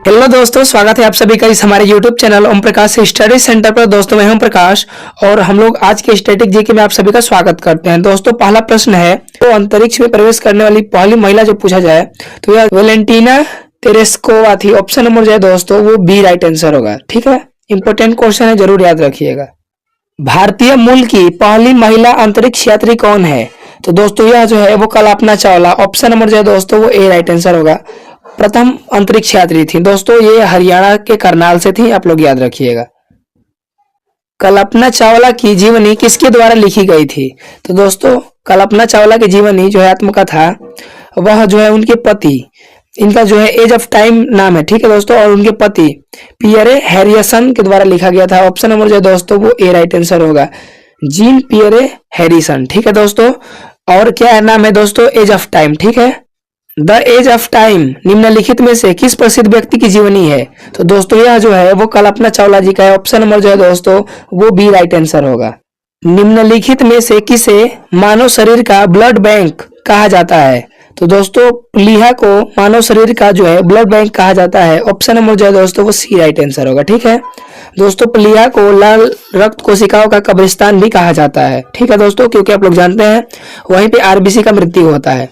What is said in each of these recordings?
Hello दोस्तों, स्वागत है आप सभी का इस हमारे YouTube channel Om Prakash study centre पर। दोस्तों मैं हूं प्रकाश और हम लोग आज के स्टैटिक जीके में आप सभी का स्वागत करते हैं। दोस्तों पहला प्रश्न है, तो अंतरिक्ष में प्रवेश करने वाली पहली महिला जो पूछा जाए तो यह वेलेंटीना तेरेस्कोवा थी। ऑप्शन नंबर जो है दोस्तों वो बी राइट आंसर होगा। ठीक है, इंपॉर्टेंट क्वेश्चन है, जरूर याद रखिएगा। भारतीय मूल की पहली महिला अंतरिक्ष यात्री कौन है? तो दोस्तों यह जो है वो कल्पना चावला। ऑप्शन नंबर जो है दोस्तों वो ए राइट आंसर होगा। प्रथम अंतरिक्ष यात्री थी दोस्तों, ये हरियाणा के करनाल से थी, आप लोग याद रखिएगा। कल्पना चावला की जीवनी किसके द्वारा लिखी गई थी? तो दोस्तों कल्पना चावला की जीवनी जो है आत्मकथा, वह जो है उनके पति, इनका जो है एज ऑफ टाइम नाम है, ठीक है दोस्तों, और उनके पति पियरे हैरिसन के द्वारा लिखा गया था। ऑप्शन नंबर जो है दोस्तों वो ए राइट आंसर होगा, जीन पियरे हैरिसन। ठीक है दोस्तों, और क्या नाम है दोस्तों? Age of time. ठीक है, द एज ऑफ टाइम निम्नलिखित में से किस प्रसिद्ध व्यक्ति की जीवनी है? तो दोस्तों यह जो है वो कल्पना चावला जी का है। ऑप्शन नंबर जो है दोस्तों वो बी राइट आंसर होगा। निम्नलिखित में से किसे मानव शरीर का ब्लड बैंक कहा जाता है? तो दोस्तों प्लीहा को मानव शरीर का जो है ब्लड बैंक कहा जाता है। ऑप्शन नंबर जो है दोस्तों वो सी राइट आंसर होगा। ठीक है दोस्तों, प्लीहा को लाल रक्त कोशिकाओं का कब्रिस्तान भी कहा जाता है। ठीक है दोस्तों, क्योंकि आप लोग जानते हैं वहीं पे आरबीसी का मृत्यु होता है।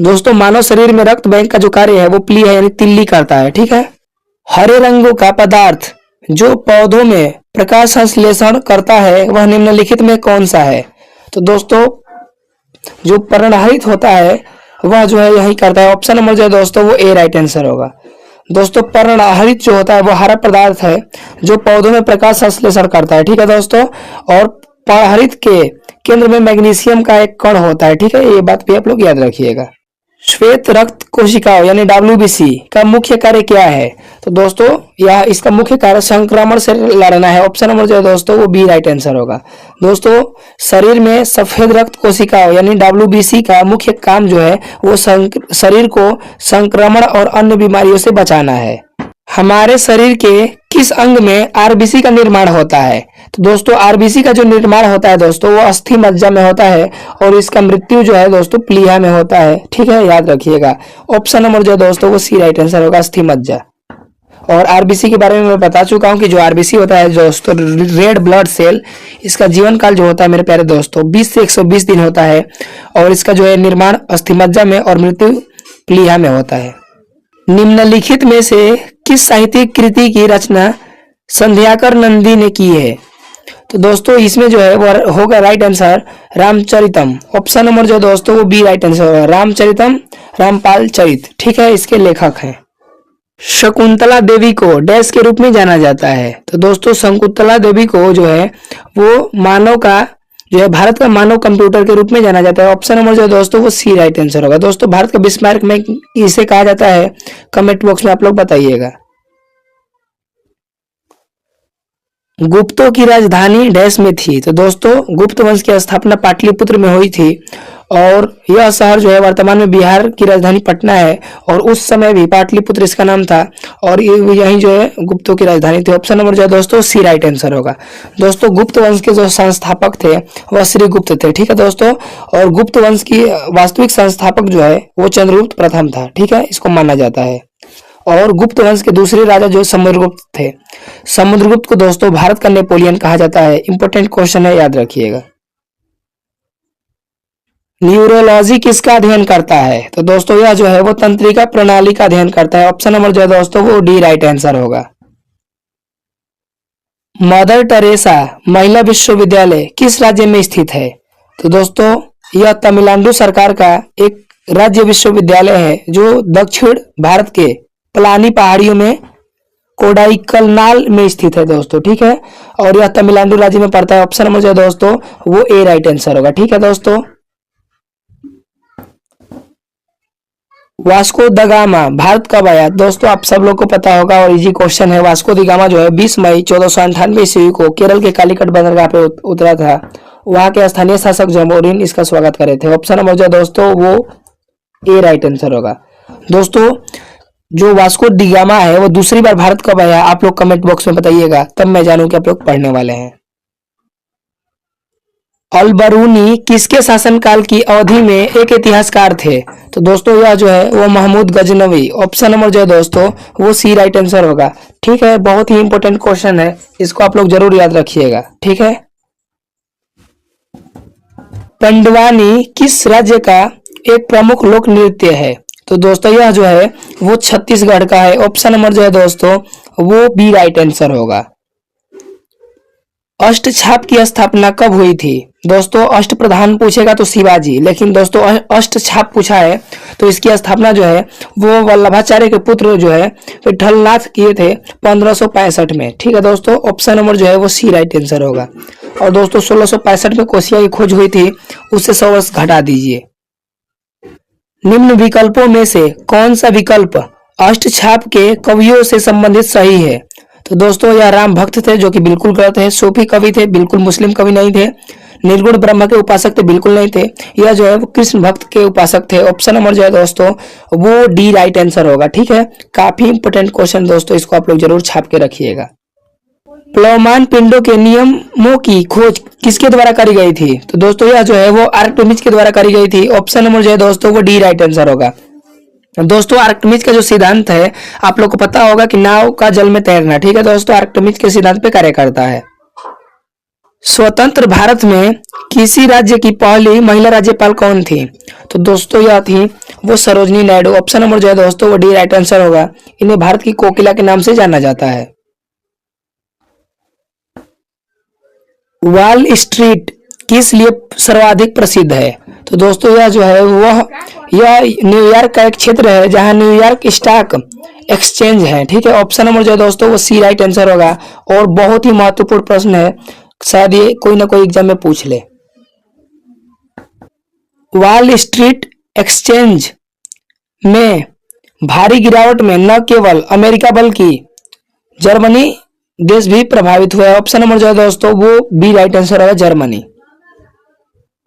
दोस्तों मानव शरीर में रक्त बैंक का जो कार्य है वो प्लीहा यानी तिल्ली करता है। ठीक है, हरे रंगों का पदार्थ जो पौधों में प्रकाश संश्लेषण करता है वह निम्नलिखित में कौन सा है? तो दोस्तों जो पर्णहरित होता है वह जो है यही करता है। ऑप्शन नंबर जो है दोस्तों वो ए राइट आंसर होगा। दोस्तों पर्णहरित जो होता है वो हरा पदार्थ है जो पौधों में प्रकाश संश्लेषण करता है। ठीक है दोस्तों, और पर्णहरित के केंद्र में मैग्नीशियम का एक कण होता है। ठीक है, ये बात भी आप लोग याद रखिएगा। श्वेत रक्त कोशिकाओं यानी डब्ल्यूबीसी का मुख्य कार्य क्या है? तो दोस्तों यह इसका मुख्य कार्य संक्रमण से लड़ना है। ऑप्शन नंबर जो है दोस्तों वो बी राइट आंसर होगा। दोस्तों शरीर में सफेद रक्त कोशिकाओं यानी डब्ल्यूबीसी का मुख्य काम जो है वो शरीर को संक्रमण और अन्य बीमारियों से बचाना है। हमारे शरीर के किस अंग में आरबीसी का निर्माण होता है? तो दोस्तों आरबीसी का जो निर्माण होता है दोस्तों वो अस्थि मज्जा में होता है और इसका मृत्यु जो है दोस्तों प्लीहा में होता है। ठीक है, याद रखिएगा। ऑप्शन नंबर जो है दोस्तों वो सी राइट आंसर होगा, अस्थि मज्जा। और आरबीसी के बारे में मैं बता चुका हूं कि जो आरबीसी होता है दोस्तों रेड ब्लड सेल, इसका जीवन काल जो होता है मेरे प्यारे दोस्तों 20 से 120 दिन होता है और इसका जो है निर्माण अस्थि मज्जा में और मृत्यु प्लीहा में होता है। निम्नलिखित में से किस साहित्यिक कृति की रचना संध्याकर नंदी ने की है? तो दोस्तों इसमें जो है वो होगा right answer Ramacharitam. Option number जो दोस्तों वो बी राइट आंसर होगा, रामचरितम रामपाल चरित। ठीक है, इसके लेखक हैं। शकुंतला देवी को डैश के रूप में जाना जाता है? तो दोस्तों शकुंतला देवी को जो है वो मानव का जो है भारत का मानव कंप्यूटर के रूप में जाना जाता है। ऑप्शन नंबर जो है दोस्तों वो सी राइट आंसर होगा। दोस्तों भारत का बिस्मार्क में इसे कहा जाता है, कमेंट बॉक्स में आप लोग बताइएगा। गुप्तों की राजधानी डैश में थी? तो दोस्तों गुप्त वंश की स्थापना पाटलिपुत्र में हुई थी और यह शहर जो है वर्तमान में बिहार की राजधानी पटना है और उस समय भी पाटलिपुत्र इसका नाम था और यही जो है गुप्तों की राजधानी थी। ऑप्शन नंबर जो है दोस्तों सी राइट आंसर होगा। दोस्तों गुप्त वंश के जो संस्थापक थे वह श्री गुप्त थे। ठीक है दोस्तों, और गुप्त वंश की वास्तविक संस्थापक जो है वो चंद्रगुप्त प्रथम था। ठीक है, इसको माना जाता है। और गुप्त वंश के दूसरे राजा जो समुद्रगुप्त थे, समुद्रगुप्त को दोस्तों भारत का नेपोलियन कहा जाता है। इंपॉर्टेंट क्वेश्चन है, याद रखिएगा। न्यूरोलॉजी किसका अध्ययन करता है? तो दोस्तों यह जो है वो तंत्रिका प्रणाली का अध्ययन करता है। ऑप्शन नंबर जो है दोस्तों वो डी राइट आंसर होगा। मदर टेरेसा महिला विश्वविद्यालय किस राज्य में स्थित है? तो दोस्तों यह तमिलनाडु सरकार का एक राज्य विश्वविद्यालय है जो दक्षिण भारत के पलानी पहाड़ियों में कोडाईकनाल में स्थित है दोस्तों। ठीक है, और यह तमिलनाडु राज्य में पड़ता है। ऑप्शन नंबर जो है दोस्तों वो ए राइट आंसर होगा। ठीक है दोस्तों, वास्को द गामा भारत कब आया? दोस्तों आप सब लोग को पता होगा और इजी क्वेश्चन है। वास्को द गामा जो है 20 मई 1498 ईस्वी को केरल के कालीकट बंदरगाह पे उतरा था। वहां के स्थानीय शासक जमोरिन इसका स्वागत करे थे। ऑप्शन नंबर जो है दोस्तों वो ए राइट आंसर होगा। दोस्तों जो वास्को डी गामा है वो दूसरी बार भारत कब आया? आप लोग कमेंट बॉक्स में बताइएगा, तब मैं जानूं कि आप लोग पढ़ने वाले हैं। अल बरूनी किसके शासनकाल की अवधि में एक इतिहासकार थे? तो दोस्तों यह जो है वो महमूद गजनवी। ऑप्शन नंबर जो है दोस्तों वो सी राइट आंसर होगा। ठीक है, बहुत ही इंपॉर्टेंट क्वेश्चन है, इसको आप लोग जरूर याद रखिएगा। ठीक है, पंडवानी किस राज्य का एक प्रमुख लोक नृत्य है? तो दोस्तों यह जो है वो छत्तीसगढ़ का है। ऑप्शन नंबर जो है दोस्तों वो बी राइट आंसर होगा। अष्टछाप की स्थापना कब हुई थी? दोस्तों अष्ट प्रधान पूछेगा तो शिवाजी, लेकिन दोस्तों अष्ट छाप पूछा है तो इसकी स्थापना जो है वो वल्लभाचार्य के पुत्र जो है विठलनाथ किए थे 1565 में। ठीक है दोस्तों, ऑप्शन नंबर जो है वो सी राइट आंसर होगा। और दोस्तों 1665 में कोसिया की खोज हुई थी, उससे 100 वर्ष घटा दीजिए। निम्न विकल्पों में से कौन सा विकल्प अष्टछाप के कवियों से संबंधित सही है? तो दोस्तों यह राम भक्त थे, जो कि बिल्कुल गलत है। सूफी कवि थे, बिल्कुल मुस्लिम कवि नहीं थे। निर्गुण ब्रह्म के उपासक थे, बिल्कुल नहीं थे। यह जो है वो कृष्ण भक्त के उपासक थे। ऑप्शन नंबर जो है दोस्तों वो डी राइट आंसर होगा। ठीक है, काफी इंपोर्टेंट क्वेश्चन दोस्तों, इसको आप लोग जरूर छाप के रखिएगा। प्लवमान पिंडों के नियमों की खोज किसके द्वारा करी गई थी? तो दोस्तों यह जो है वो आर्किमिडीज के द्वारा करी गई थी। ऑप्शन नंबर जो है दोस्तों वो डी राइट आंसर होगा। दोस्तों आर्किमिडीज का जो सिद्धांत है आप लोग को पता होगा कि नाव का जल में तैरना। ठीक है दोस्तों, आर्किमिडीज के सिद्धांत पे कार्य करता है। स्वतंत्र भारत में किसी राज्य की पहली महिला राज्यपाल कौन थी? तो दोस्तों यह थी वो सरोजनी नायडू। ऑप्शन नंबर जो है दोस्तों वो डी राइट आंसर होगा। इन्हें भारत की कोकिला के नाम से जाना जाता है। वॉल स्ट्रीट किस लिए सर्वाधिक प्रसिद्ध है? तो दोस्तों यह जो है यह न्यूयॉर्क का एक क्षेत्र है जहां न्यूयॉर्क स्टॉक एक्सचेंज है। ठीक है, ऑप्शन नंबर जो है दोस्तों वो सी राइट आंसर होगा। और बहुत ही महत्वपूर्ण प्रश्न है, शायद ये कोई ना कोई एग्जाम में पूछ ले। वॉल स्ट्रीट एक्सचेंज में भारी गिरावट में न केवल अमेरिका बल्कि जर्मनी देश भी प्रभावित हुआ है। ऑप्शन नंबर जो है दोस्तों वो बी राइट आंसर होगा, जर्मनी।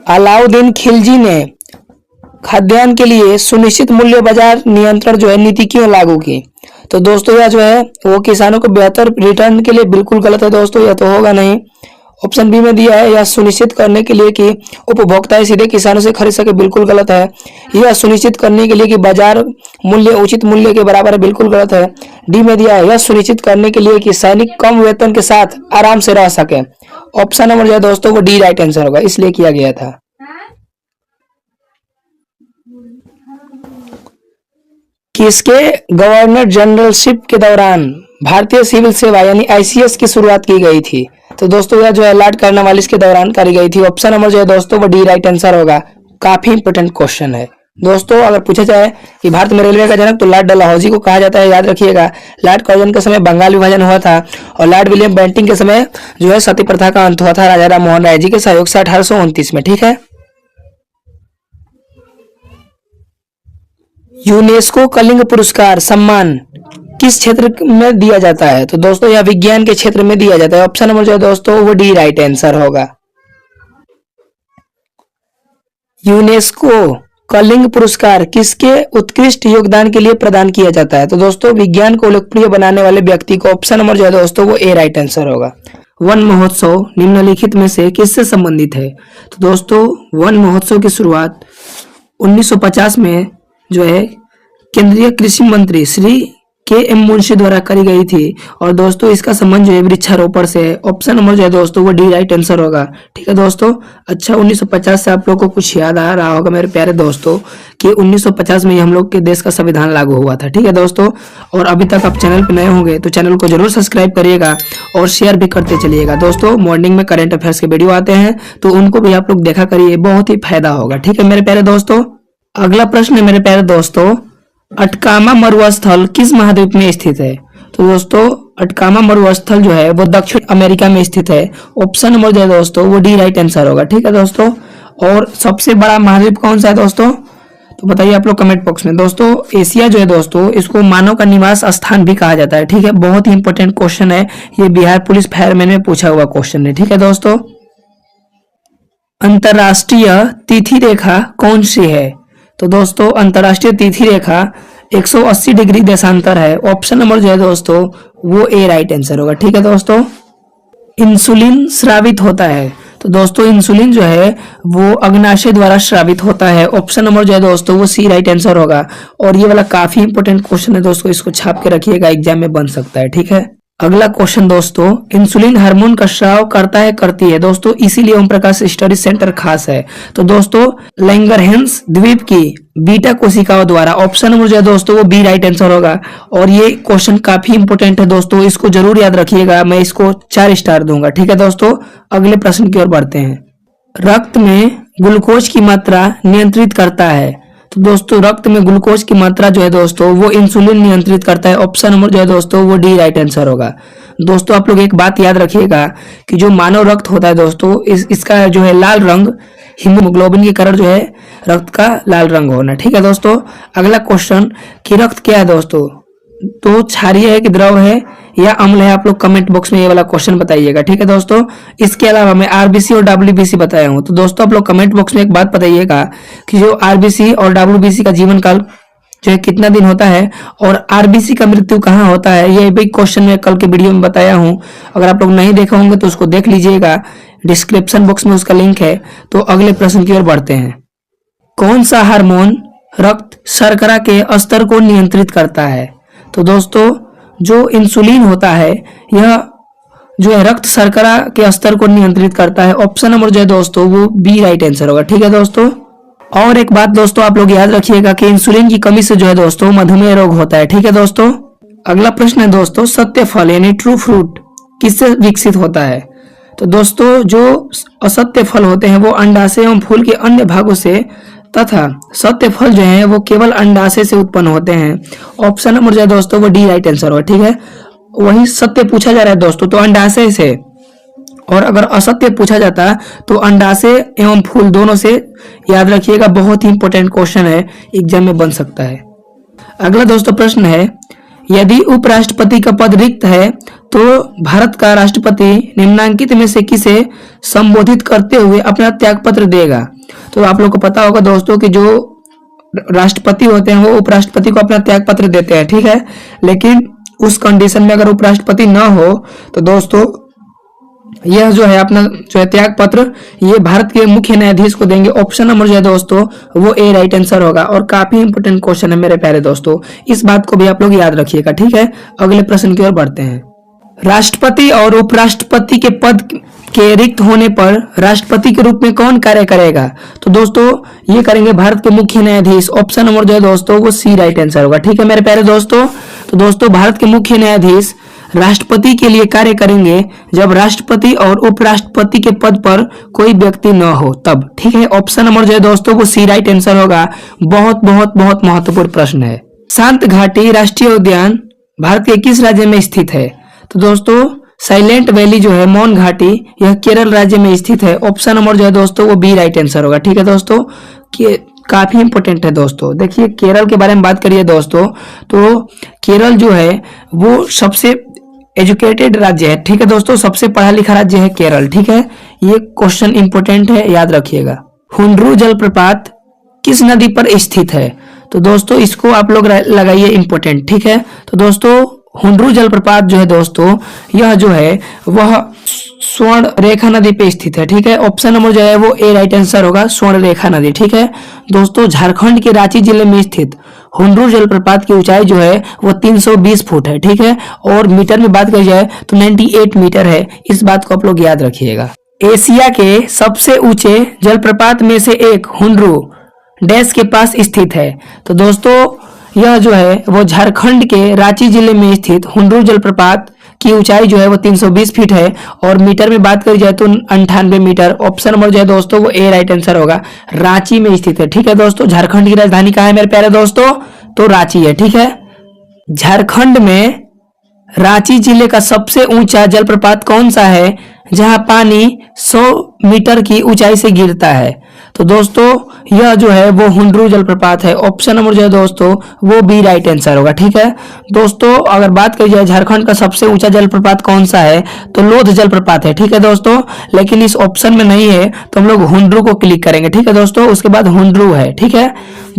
अलाउद्दीन खिलजी ने खाद्यान्न के लिए सुनिश्चित मूल्य बाजार नियंत्रण जो है नीति क्यों लागू की? तो दोस्तों यह जो है वो किसानों को बेहतर रिटर्न के लिए बिल्कुल गलत है दोस्तों, यह तो होगा नहीं। ऑप्शन बी में दिया है यह सुनिश्चित करने के लिए कि उपभोक्ता सीधे किसानों से खरीद सके, बिल्कुल गलत है। यह सुनिश्चित करने के लिए कि बाजार मूल्य उचित मूल्य के बराबर है, बिल्कुल गलत है। डी में दिया है यह सुनिश्चित करने के लिए कि सैनिक कम वेतन के साथ आराम से रह सके। ऑप्शन नंबर जो है दोस्तों वो डी राइट आंसर होगा, इसलिए किया गया था। किसके गवर्नर जनरलशिप के दौरान भारतीय सिविल सेवा यानी आईसीएस की शुरुआत की गई थी? तो दोस्तों यह जो है लॉर्ड कॉर्नवालिस के दौरान करी गई थी। ऑप्शन नंबर जो है दोस्तों वो डी राइट आंसर होगा। काफी इंपोर्टेंट क्वेश्चन है दोस्तों। अगर पूछा जाए कि भारत में रेलवे का जनक तो लॉर्ड डलहौजी को कहा जाता है, याद रखिएगा। लॉर्ड कर्जन के समय बंगाल विभाजन हुआ था और लॉर्ड विलियम बेंटिंग के समय जो है सती प्रथा का अंत हुआ था राजा राम मोहन राय जी के सहयोग से 1829 में। ठीक है, यूनेस्को कलिंग पुरस्कार सम्मान किस क्षेत्र में दिया जाता है? तो दोस्तों यह विज्ञान के क्षेत्र में दिया जाता है। ऑप्शन नंबर जो है दोस्तों वो डी राइट आंसर होगा। यूनेस्को कलिंग पुरस्कार किसके उत्कृष्ट योगदान के लिए प्रदान किया जाता है? तो दोस्तों विज्ञान को लोकप्रिय बनाने वाले व्यक्ति को। ऑप्शन नंबर जो है दोस्तों वो ए राइट आंसर होगा। वन महोत्सव निम्नलिखित में से किससे संबंधित है? तो दोस्तों वन महोत्सव की शुरुआत 1950 में जो है केंद्रीय कृषि मंत्री श्री के एम मुंशी द्वारा करी गई थी। और दोस्तों इसका संबंध जो है वृक्षारोपण से है। ऑप्शन नंबर जो है दोस्तों वो डी राइट आंसर होगा। ठीक है दोस्तों, अच्छा 1950 से आप लोग को कुछ याद आ रहा होगा मेरे प्यारे दोस्तों कि 1950 में ही हम लोग के देश का संविधान लागू हुआ था। ठीक है दोस्तों, और अभी तक आप चैनल पर नए होंगे तो चैनल को जरूर सब्सक्राइब करिएगा और शेयर भी करते चलिएगा। दोस्तों मॉर्निंग में करंट अफेयर्स के वीडियो आते हैं तो उनको भी आप लोग देखा करिए, बहुत ही फायदा होगा। ठीक है मेरे प्यारे दोस्तों, अगला प्रश्न है मेरे प्यारे दोस्तों, अटकामा मरुस्थल किस महाद्वीप में स्थित है? तो दोस्तों अटकामा मरुस्थल जो है वो दक्षिण अमेरिका में स्थित है। ऑप्शन नंबर जो है दोस्तों वो डी राइट आंसर होगा। ठीक है दोस्तों, और सबसे बड़ा महाद्वीप कौन सा है दोस्तों? तो बताइए आप लोग कमेंट बॉक्स में। दोस्तों एशिया जो है दोस्तों इसको मानव का निवास स्थान भी कहा जाता है। ठीक है, बहुत ही इंपॉर्टेंट क्वेश्चन है, ये बिहार पुलिस फायरमैन में पूछा हुआ क्वेश्चन है। ठीक है दोस्तों, अंतरराष्ट्रीय तिथि रेखा कौन सी है? तो दोस्तों अंतरराष्ट्रीय तिथि रेखा 180 डिग्री देशांतर है। ऑप्शन नंबर जो है दोस्तों वो ए राइट आंसर होगा। ठीक है दोस्तों, इंसुलिन स्रावित होता है तो दोस्तों इंसुलिन जो है वो अग्नाशय द्वारा स्रावित होता है। ऑप्शन नंबर जो है दोस्तों वो सी राइट आंसर होगा। और ये वाला काफी इंपॉर्टेंट क्वेश्चन है दोस्तों, इसको छाप के रखिएगा, एग्जाम में बन सकता है। ठीक है, अगला क्वेश्चन दोस्तों, इंसुलिन हार्मोन का स्राव करता है करती है दोस्तों, इसीलिए ओम प्रकाश स्टडी सेंटर खास है। तो दोस्तों लैंगरहैंस द्वीप की बीटा कोशिकाओं द्वारा। ऑप्शन नंबर जो है दोस्तों वो बी राइट आंसर होगा। और ये क्वेश्चन काफी इंपॉर्टेंट है दोस्तों, इसको जरूर याद रखिएगा। मैं इसको 4 स्टार दूंगा। ठीक है दोस्तों, अगले प्रश्न की ओर बढ़ते हैं। रक्त में ग्लूकोज की मात्रा नियंत्रित करता है। तो दोस्तों रक्त में ग्लूकोज की मात्रा जो है दोस्तों वो इंसुलिन नियंत्रित करता है। ऑप्शन नंबर जो है दोस्तों वो डी राइट आंसर होगा। दोस्तों आप लोग एक बात याद रखिएगा कि जो मानव रक्त होता है दोस्तों इसका जो है लाल रंग हीमोग्लोबिन के कारण जो है रक्त का लाल रंग होना। ठीक है दोस्तों, अगला क्वेश्चन कि रक्त क्या है दोस्तों, तो क्षारीय है कि द्रव है या अम्ल है, आप लोग कमेंट बॉक्स में ये वाला क्वेश्चन बताइएगा। ठीक है दोस्तों, इसके अलावा मैं आरबीसी और डब्ल्यूबीसी बताया हूं। तो दोस्तों आप लोग कमेंट बॉक्स में एक बात बताइएगा कि जो आरबीसी और डब्ल्यूबीसी का जीवन काल जो है कितना दिन होता है और आरबीसी का मृत्यु कहाँ होता है। ये भी क्वेश्चन मैं कल के वीडियो में बताया हूँ, अगर आप लोग नहीं देखे होंगे तो उसको देख लीजिएगा, डिस्क्रिप्शन बॉक्स में उसका लिंक है। तो अगले प्रश्न की ओर बढ़ते हैं। कौन सा हार्मोन रक्त शर्करा के स्तर को नियंत्रित करता है। तो दोस्तों जो इंसुलिन होता है यह जो है रक्त शर्करा के स्तर को नियंत्रित करता है। ऑप्शन नंबर जो है दोस्तों वो बी राइट आंसर होगा। ठीक है दोस्तों, और एक बात दोस्तों आप लोग याद रखिएगा कि इंसुलिन की कमी से जो है दोस्तों मधुमेह रोग होता है। ठीक है दोस्तों, अगला प्रश्न है दोस्तों, सत्य फल यानी ट्रू फ्रूट किससे विकसित होता है। तो दोस्तों जो असत्य फल होते हैं वो अंडाशय एवं फूल के अन्य भागों से तथा सत्य फल जो है वो केवल अंडाशय से उत्पन्न होते हैं। ऑप्शन नंबर जो है दोस्तों वो डी राइट आंसर होगा। ठीक है, वही सत्य पूछा जा रहा है दोस्तों तो अंडाशय से, और अगर असत्य पूछा जाता तो अंडाशय एवं फूल दोनों से। याद रखिएगा, बहुत ही इंपॉर्टेंट क्वेश्चन है, एग्जाम में बन सकता है। अगला दोस्तों प्रश्न है, यदि उपराष्ट्रपति का पद रिक्त है तो भारत का राष्ट्रपति निम्नांकित में से किसे संबोधित करते हुए अपना त्यागपत्र देगा। तो आप लोग को पता होगा दोस्तों कि जो राष्ट्रपति होते हैं वो उपराष्ट्रपति को अपना त्यागपत्र देते हैं। ठीक है, लेकिन उस कंडीशन में अगर उपराष्ट्रपति ना हो तो दोस्तों यह जो है अपना जो है त्याग पत्र ये भारत के मुख्य न्यायाधीश को देंगे। ऑप्शन नंबर जो है दोस्तों वो ए राइट आंसर होगा। और काफी इंपोर्टेंट क्वेश्चन है मेरे प्यारे दोस्तों, इस बात को भी आप लोग याद रखिएगा। ठीक है, अगले प्रश्न की ओर बढ़ते हैं। राष्ट्रपति और उपराष्ट्रपति के पद के रिक्त होने पर राष्ट्रपति के रूप में कौन कार्य करेगा। तो दोस्तों ये करेंगे भारत के मुख्य न्यायाधीश। ऑप्शन नंबर जो है दोस्तों वो सी राइट आंसर होगा। ठीक है मेरे प्यारे दोस्तों, तो दोस्तों भारत के मुख्य न्यायाधीश राष्ट्रपति के लिए कार्य करेंगे जब राष्ट्रपति और उपराष्ट्रपति के पद पर कोई व्यक्ति न हो तब। ठीक है, ऑप्शन नंबर जो है दोस्तों वो सी राइट आंसर होगा। बहुत बहुत बहुत महत्वपूर्ण प्रश्न है। शांत घाटी राष्ट्रीय उद्यान भारत के किस राज्य में स्थित है। तो दोस्तों साइलेंट वैली जो है मौन घाटी यह केरल राज्य में स्थित है। ऑप्शन नंबर जो है दोस्तों वो बी राइट आंसर होगा। ठीक है दोस्तों, काफी इंपोर्टेंट है दोस्तों। देखिए केरल के बारे में बात करिए दोस्तों, तो केरल जो है वो सबसे एजुकेटेड राज्य है। ठीक है दोस्तों, सबसे पढ़ा लिखा राज्य है केरल। ठीक है, ये क्वेश्चन इंपोर्टेंट है, याद रखिएगा। हुंड्रू जलप्रपात किस नदी पर स्थित है। तो दोस्तों इसको आप लोग लगाइए इंपोर्टेंट। ठीक है, तो दोस्तों हुंड्रू जलप्रपात जो है दोस्तों यह जो है वह स्वर्ण रेखा नदी पे स्थित है। ठीक है, ऑप्शन नंबर जो है वो ए राइट आंसर होगा, स्वर्ण रेखा नदी। ठीक है दोस्तों, झारखंड के रांची जिले में स्थित हुंड्रू जलप्रपात की ऊंचाई जो है वो 320 फुट है। ठीक है, और मीटर में बात करी जाए तो 98 मीटर है। इस बात को आप लोग याद रखिएगा। एशिया के सबसे ऊंचे जलप्रपात में से एक हुंड्रू डैश के पास स्थित है। तो दोस्तों यह जो है वो झारखंड के रांची जिले में स्थित हुंड्रू जलप्रपात की ऊंचाई जो है वो 320 फीट है, और मीटर में बात करी जाए तो 98 मीटर। ऑप्शन नंबर जो है दोस्तों वो ए राइट आंसर होगा, रांची में स्थित है। ठीक है दोस्तों, झारखंड की राजधानी कहाँ है मेरे प्यारे दोस्तों, तो रांची है। ठीक है, झारखंड में रांची जिले का सबसे ऊंचा जलप्रपात कौन सा है जहां पानी 100 मीटर की ऊंचाई से गिरता है। तो दोस्तों यह जो है वो हुंड्रू जलप्रपात है। ऑप्शन नंबर जो है दोस्तों वो बी राइट आंसर होगा। ठीक है दोस्तों, अगर बात करी जाए झारखंड का सबसे ऊंचा जलप्रपात कौन सा है तो लोध जलप्रपात है। ठीक है दोस्तों, लेकिन इस ऑप्शन में नहीं है तो हम लोग हुंड्रू को क्लिक करेंगे। ठीक है दोस्तों, उसके बाद हुंड्रू है। ठीक है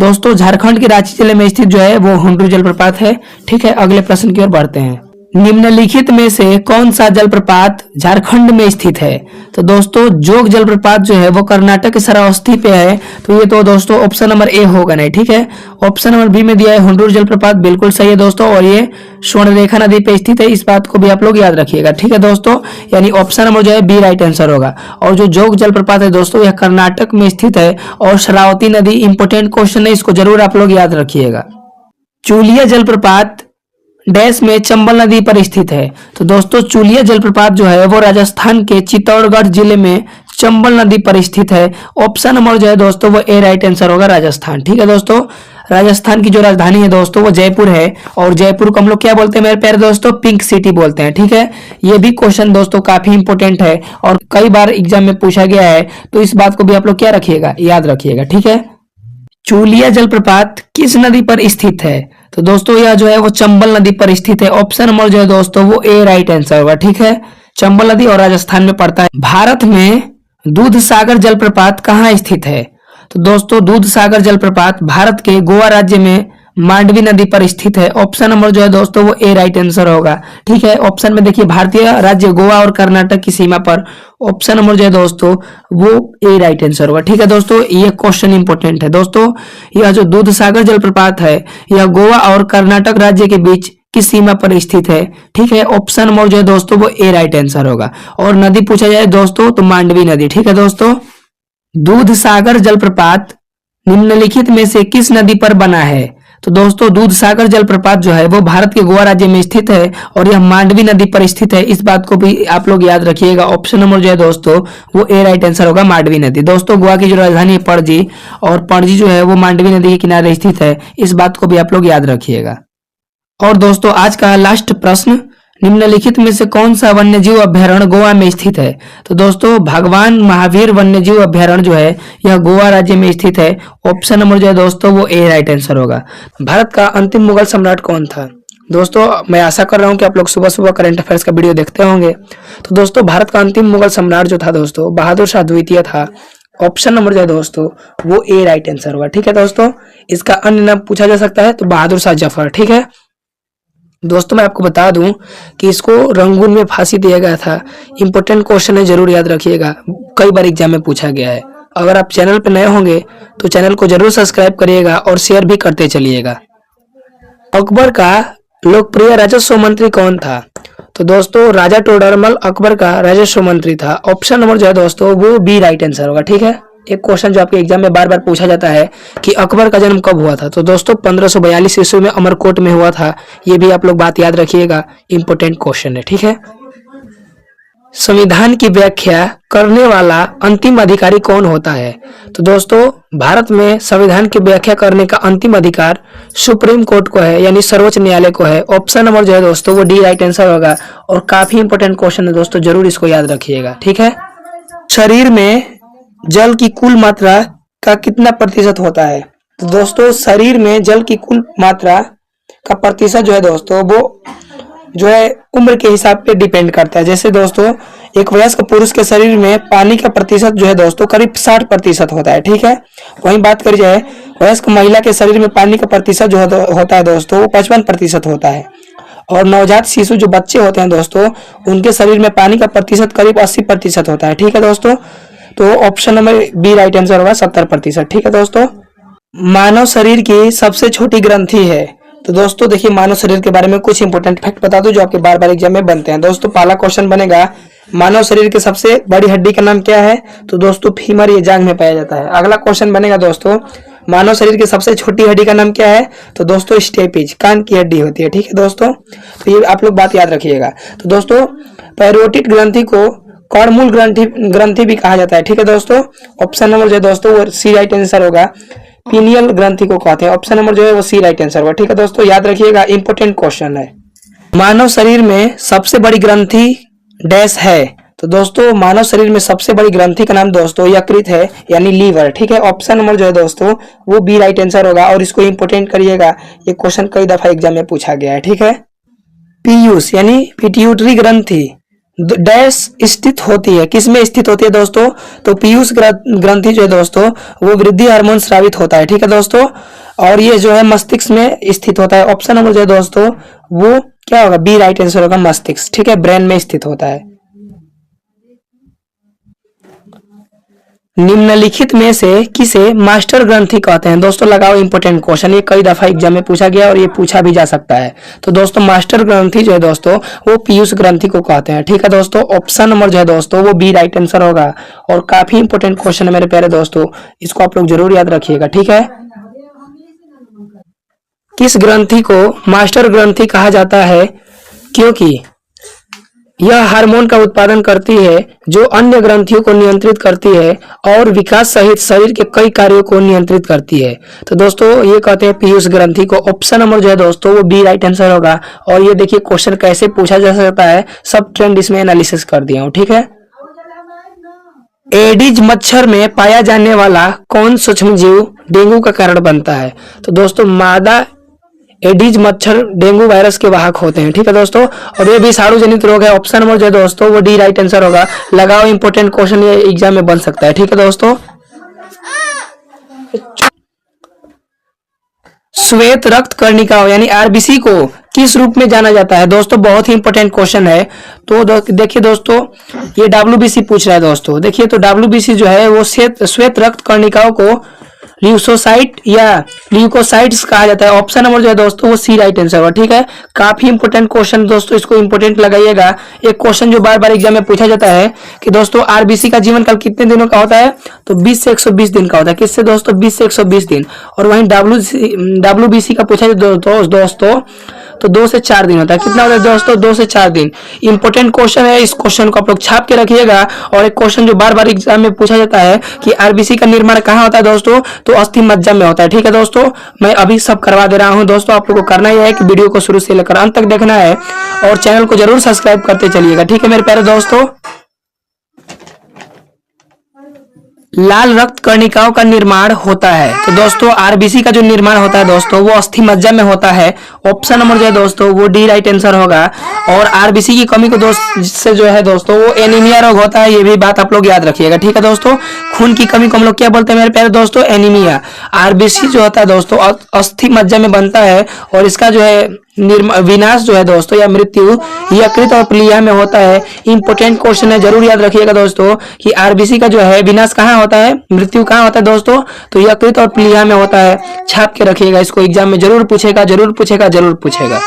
दोस्तों, झारखंड के रांची जिले में स्थित जो है वो हुंड्रू जलप्रपात है। ठीक है, अगले प्रश्न की ओर बढ़ते हैं। निम्नलिखित में से कौन सा जलप्रपात झारखंड में स्थित है? तो दोस्तों जोग जलप्रपात जो है वो कर्नाटक के श्रावस्ती पे है। तो ये तो दोस्तों ऑप्शन नंबर ए होगा नहीं, ठीक है। ऑप्शन नंबर बी में दिया है हुंडूर जलप्रपात, बिल्कुल सही है दोस्तों, और ये स्वर्णरेखा नदी पे स्थित है। इस बात को भी आप लोग याद रखिएगा, ठीक है दोस्तों। यानी ऑप्शन नंबर जो है बी राइट आंसर होगा। और जो जोग जलप्रपात है दोस्तों यह कर्नाटक में स्थित है और श्रावती नदी इंपोर्टेंट क्वेश्चन है, इसको जरूर आप लोग याद रखिएगा। चूलिया जलप्रपात डैश में चंबल नदी पर स्थित है। तो दोस्तों चूलिया जलप्रपात जो है वो राजस्थान के चित्तौड़गढ़ जिले में चंबल नदी पर स्थित है। ऑप्शन नंबर जो है दोस्तों वो ए राइट आंसर होगा, राजस्थान, ठीक है दोस्तों। राजस्थान की जो राजधानी है दोस्तों वो जयपुर है, और जयपुर को हम लोग क्या बोलते हैं मेरे प्यारे दोस्तों? पिंक सिटी बोलते हैं, ठीक है। ये भी क्वेश्चन दोस्तों काफी इंपोर्टेंट है और कई बार एग्जाम में पूछा गया है, तो इस बात को भी आप लोग क्या रखिएगा, याद रखिएगा, ठीक है। चूलिया जलप्रपात किस नदी पर स्थित है? तो दोस्तों यह जो है वो चंबल नदी पर स्थित है। ऑप्शन नंबर जो है दोस्तों वो ए राइट आंसर होगा, ठीक है। चंबल नदी और राजस्थान में पड़ता है। भारत में दूध सागर जलप्रपात कहाँ स्थित है? तो दोस्तों दूध सागर जलप्रपात भारत के गोवा राज्य में मांडवी नदी पर स्थित है। ऑप्शन नंबर जो है दोस्तों वो ए राइट आंसर होगा, ठीक है। ऑप्शन में देखिए भारतीय राज्य गोवा और कर्नाटक की सीमा पर, ऑप्शन नंबर जो है दोस्तों वो ए राइट आंसर होगा, ठीक है दोस्तों। ये क्वेश्चन इंपोर्टेंट है दोस्तों। यह जो दूध सागर जलप्रपात है यह गोवा और कर्नाटक राज्य के बीच की सीमा पर स्थित है, ठीक है। ऑप्शन नंबर जो है दोस्तों वो ए राइट आंसर होगा। और नदी पूछा जाए दोस्तों तो मांडवी नदी, ठीक है दोस्तों। दूध सागर जलप्रपात निम्नलिखित में से किस नदी पर बना है? तो दोस्तों दूध सागर जलप्रपात जो है वो भारत के गोवा राज्य में स्थित है और यह मांडवी नदी पर स्थित है। इस बात को भी आप लोग याद रखिएगा। ऑप्शन नंबर जो है दोस्तों वो ए राइट आंसर होगा, मांडवी नदी। दोस्तों गोवा की जो राजधानी है पणजी, और पणजी जो है वो मांडवी नदी के किनारे स्थित है। इस बात को भी आप लोग याद रखिएगा। और दोस्तों आज का लास्ट प्रश्न, निम्नलिखित में से कौन सा वन्यजीव अभ्यारण्य गोवा में स्थित है? तो दोस्तों भगवान महावीर वन्यजीव अभ्यारण्य जो है यह गोवा राज्य में स्थित है। ऑप्शन नंबर जो है दोस्तों वो ए राइट आंसर होगा। भारत का अंतिम मुगल सम्राट कौन था? दोस्तों मैं आशा कर रहा हूं कि आप लोग सुबह सुबह करंट अफेयर्स का वीडियो देखते होंगे। तो दोस्तों भारत का अंतिम मुगल सम्राट जो था दोस्तों बहादुर शाह द्वितीय था। ऑप्शन नंबर जो है दोस्तों वो ए राइट आंसर होगा, ठीक है दोस्तों। इसका अन्य नाम पूछा जा सकता है तो बहादुर शाह जफर, ठीक है दोस्तों। मैं आपको बता दूं कि इसको रंगून में फांसी दिया गया था। इंपोर्टेंट क्वेश्चन है, जरूर याद रखिएगा, कई बार एग्जाम में पूछा गया है। अगर आप चैनल पर नए होंगे तो चैनल को जरूर सब्सक्राइब करिएगा और शेयर भी करते चलिएगा। अकबर का लोकप्रिय राजस्व मंत्री कौन था? तो दोस्तों राजा टोडरमल अकबर का राजस्व मंत्री था। ऑप्शन नंबर जो है दोस्तों वो बी राइट आंसर होगा, ठीक है। एक क्वेश्चन जो आपके एग्जाम में बार बार पूछा जाता है कि अकबर का जन्म कब हुआ था? तो दोस्तों 1542 ईस्वी में अमरकोट में हुआ था। ये भी आप लोग बात याद रखिएगा, इंपोर्टेंट क्वेश्चन है, ठीक है। संविधान की व्याख्या करने वाला अंतिम अधिकारी कौन होता है? तो दोस्तों भारत में संविधान की व्याख्या करने का अंतिम अधिकार सुप्रीम कोर्ट को है, यानी सर्वोच्च न्यायालय को है। ऑप्शन नंबर जो है दोस्तों वो डी राइट आंसर होगा। और काफी इंपोर्टेंट क्वेश्चन है दोस्तों, जरूर इसको याद रखिएगा, ठीक है। शरीर में जल की कुल मात्रा का कितना प्रतिशत होता है? तो दोस्तों शरीर में जल की कुल मात्रा का प्रतिशत जो है दोस्तों वो जो है उम्र के हिसाब पे डिपेंड करता है। जैसे दोस्तों एक वयस्क पुरुष के शरीर में पानी का प्रतिशत जो है दोस्तों करीब 60% होता है, ठीक है। वहीं बात करी जाए वयस्क महिला के शरीर में पानी का प्रतिशत जो होता है दोस्तों वो 55% होता है। और नवजात शिशु जो बच्चे होते हैं दोस्तों उनके शरीर में पानी का प्रतिशत करीब 80% होता है, ठीक है दोस्तों। तो option number B right answer होगा 70%, ठीक है दोस्तों। मानव शरीर की सबसे छोटी ग्रंथि है? तो दोस्तों देखिए मानव शरीर के बारे में कुछ इंपोर्टेंट फैक्ट बता दूं जो आपके बार बार एग्जाम में बनते हैं। दोस्तों पहला क्वेश्चन बनेगा मानव शरीर की सबसे बड़ी हड्डी का नाम क्या है? तो दोस्तों फीमर, ये जांघ में पाया जाता है। अगला क्वेश्चन बनेगा दोस्तों मानव शरीर की सबसे छोटी हड्डी का नाम क्या है? तो दोस्तों स्टेपिज, कान की हड्डी होती है, ठीक है दोस्तों। तो ये आप लोग बात याद रखिएगा। तो दोस्तों पैरोटिड ग्रंथि को कर्णमूल ग्रंथि भी कहा जाता है, ठीक है दोस्तों। ऑप्शन नंबर जो है दोस्तों वो सी राइट आंसर होगा। पीनियल ग्रंथि को कहते हैं। ऑप्शन नंबर जो है वो सी राइट आंसर होगा, ठीक है दोस्तों। याद रखिएगा, इंपोर्टेंट क्वेश्चन है। मानव शरीर में सबसे बड़ी ग्रंथि डैश है? तो दोस्तों मानव शरीर में सबसे बड़ी ग्रंथि का नाम दोस्तों यकृत है, यानी लीवर, ठीक है। ऑप्शन नंबर जो है दोस्तों वो बी राइट आंसर होगा। और इसको इंपोर्टेंट करिएगा, ये क्वेश्चन कई दफा एग्जाम में पूछा गया है, ठीक है। पीयूष यानी पिट्यूटरी ग्रंथि डैश स्थित होती है, किसमें स्थित होती है दोस्तों? तो पीयूष ग्रंथि जो है दोस्तों वो वृद्धि हार्मोन स्रावित होता है, ठीक है दोस्तों। और ये जो है मस्तिष्क में स्थित होता है। ऑप्शन नंबर जो है दोस्तों वो क्या होगा? बी राइट आंसर होगा मस्तिष्क, ठीक है, ब्रेन में स्थित होता है। निम्नलिखित में से किसे मास्टर ग्रंथि कहते हैं? दोस्तों लगाओ इंपॉर्टेंट क्वेश्चन, ये कई दफा एग्जाम में पूछा गया और ये पूछा भी जा सकता है। तो दोस्तों मास्टर ग्रंथि जो है दोस्तों वो पीयूष ग्रंथि को कहते हैं, ठीक है दोस्तों। ऑप्शन नंबर जो है दोस्तों वो बी राइट आंसर होगा और काफी इंपॉर्टेंट क्वेश्चन है मेरे प्यारे दोस्तों, इसको आप लोग जरूर याद रखिएगा, ठीक है। किस ग्रंथि को मास्टर ग्रंथि कहा जाता है? क्योंकि यह हार्मोन का उत्पादन करती है जो अन्य ग्रंथियों को नियंत्रित करती है और विकास सहित शरीर के कई कार्यों को नियंत्रित करती है। तो दोस्तों ये कहते हैं पीयूष ग्रंथि को। ऑप्शन नंबर जो है दोस्तों वो बी राइट आंसर होगा। और ये देखिए क्वेश्चन कैसे पूछा जा सकता है, सब ट्रेंड इसमें एनालिसिस कर दिया हूँ, ठीक है। एडिज मच्छर में पाया जाने वाला कौन सूक्ष्मजीव डेंगू का कारण बनता है? तो दोस्तों मादा एडिज मच्छर डेंगू वायरस के वाहक होते हैं, ठीक है दोस्तों। और ये विषाणु जनित रोग है। ऑप्शन नंबर जो है दोस्तों वो डी राइट आंसर होगा। लगाओ इंपॉर्टेंट क्वेश्चन, ये एग्जाम में बन सकता है, ठीक है दोस्तों। श्वेत रक्त कर्णिकाओं यानी आरबीसी को किस रूप में जाना जाता है? दोस्तों बहुत ही इंपॉर्टेंट क्वेश्चन है। तो देखिए दोस्तों ये डब्ल्यूबीसी पूछ रहा है दोस्तों। देखिए तो डब्ल्यूबीसी जो है वो श्वेत रक्त कर्णिकाओं को ल्यूकोसाइट या ल्यूकोसाइट्स कहा जाता है। ऑप्शन नंबर जो है दोस्तों वो सी राइट आंसर होगा, ठीक है। काफी इंपोर्टेंट क्वेश्चन दोस्तों, इसको इंपोर्टेंट लगाइएगा। एक क्वेश्चन जो बार बार एग्जाम में पूछा जाता है कि दोस्तों आरबीसी का जीवन काल कितने दिनों का होता है? तो 20 से 120 दिन का होता है। किससे दोस्तों? 20 से 120 दिन। और वहीं डब्ल्यूबीसी का पूछा जाए दोस्तों तो 2 से 4 दिन होता है। कितना होता है दोस्तों? 2 से 4 दिन। इंपोर्टेंट क्वेश्चन है, इस क्वेश्चन को आप लोग छाप के रखिएगा। और एक क्वेश्चन जो बार बार एग्जाम में पूछा जाता है कि आरबीसी का निर्माण कहाँ होता है दोस्तों? तो अस्थि मज्जा में होता है, ठीक है दोस्तों। मैं अभी सब करवा दे रहा हूँ दोस्तों। आप लोग को करना यह है कि वीडियो को शुरू से लेकर अंत तक देखना है और चैनल को जरूर सब्सक्राइब करते चलिएगा, ठीक है मेरे प्यारे दोस्तों। लाल रक्त कर्णिकाओं का निर्माण होता है। तो दोस्तों आरबीसी का जो निर्माण होता है दोस्तों वो अस्थि मज्जा में होता है। ऑप्शन नंबर जो है दोस्तों वो डी राइट आंसर होगा। और आरबीसी की कमी को से जो है दोस्तों वो एनीमिया रोग होता है, ये भी बात आप लोग याद रखिएगा, ठीक है दोस्तों। खून की कमी को हम लोग क्या बोलते हैं मेरे प्यारे दोस्तों? एनीमिया। आरबीसी जो होता है दोस्तों अस्थि मज्जा में बनता है और इसका जो है विनाश जो है दोस्तों या मृत्यु यकृत और प्लीहा में होता है। इंपोर्टेंट क्वेश्चन है, जरूर याद रखिएगा दोस्तों कि आरबीसी का जो है विनाश कहाँ होता है, मृत्यु कहाँ होता है दोस्तों? तो यकृत और प्लीहा में होता है। छाप के रखिएगा, इसको एग्जाम में जरूर पूछेगा, जरूर पूछेगा, जरूर पूछेगा।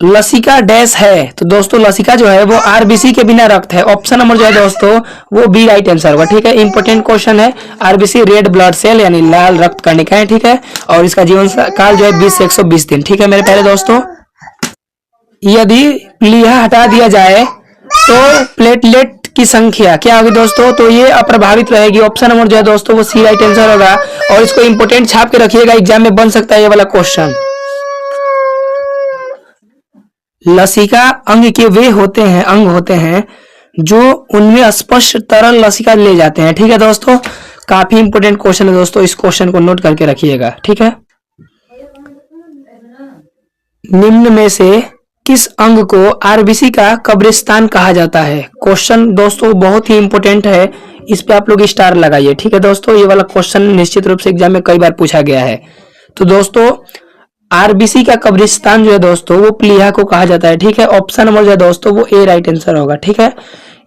लसिका डैश है। तो दोस्तों लसिका जो है वो आरबीसी के बिना रक्त है। ऑप्शन नंबर जो है दोस्तों वो बी राइट आंसर होगा, ठीक है। इंपोर्टेंट क्वेश्चन है। आरबीसी रेड ब्लड सेल यानी लाल रक्त कणिका है, ठीक है। और इसका जीवन काल जो है 20 से 120 दिन, ठीक है मेरे प्यारे दोस्तों। यदि प्लीहा हटा दिया जाए तो प्लेटलेट की संख्या क्या होगी दोस्तों? तो ये अप्रभावित रहेगी। ऑप्शन नंबर जो है दोस्तों वो सी राइट आंसर होगा। और इसको इंपोर्टेंट छाप के रखिएगा, एग्जाम में बन सकता है ये वाला क्वेश्चन। लसिका अंग के वे अंग होते हैं जो उनमें स्पष्ट तरल लसिका ले जाते हैं, ठीक है दोस्तों। काफी इंपोर्टेंट क्वेश्चन है दोस्तों, इस क्वेश्चन को नोट करके रखिएगा, ठीक है। निम्न में से किस अंग को आरबीसी का कब्रिस्तान कहा जाता है? क्वेश्चन दोस्तों बहुत ही इंपोर्टेंट है, इस पे आप लोग स्टार लगाइए, ठीक है दोस्तों। ये वाला क्वेश्चन निश्चित रूप से एग्जाम में कई बार पूछा गया है। तो दोस्तों आरबीसी का कब्रिस्तान जो है दोस्तों वो प्लीहा को कहा जाता है, ठीक है। ऑप्शन नंबर जो है दोस्तों वो ए राइट आंसर होगा, ठीक है।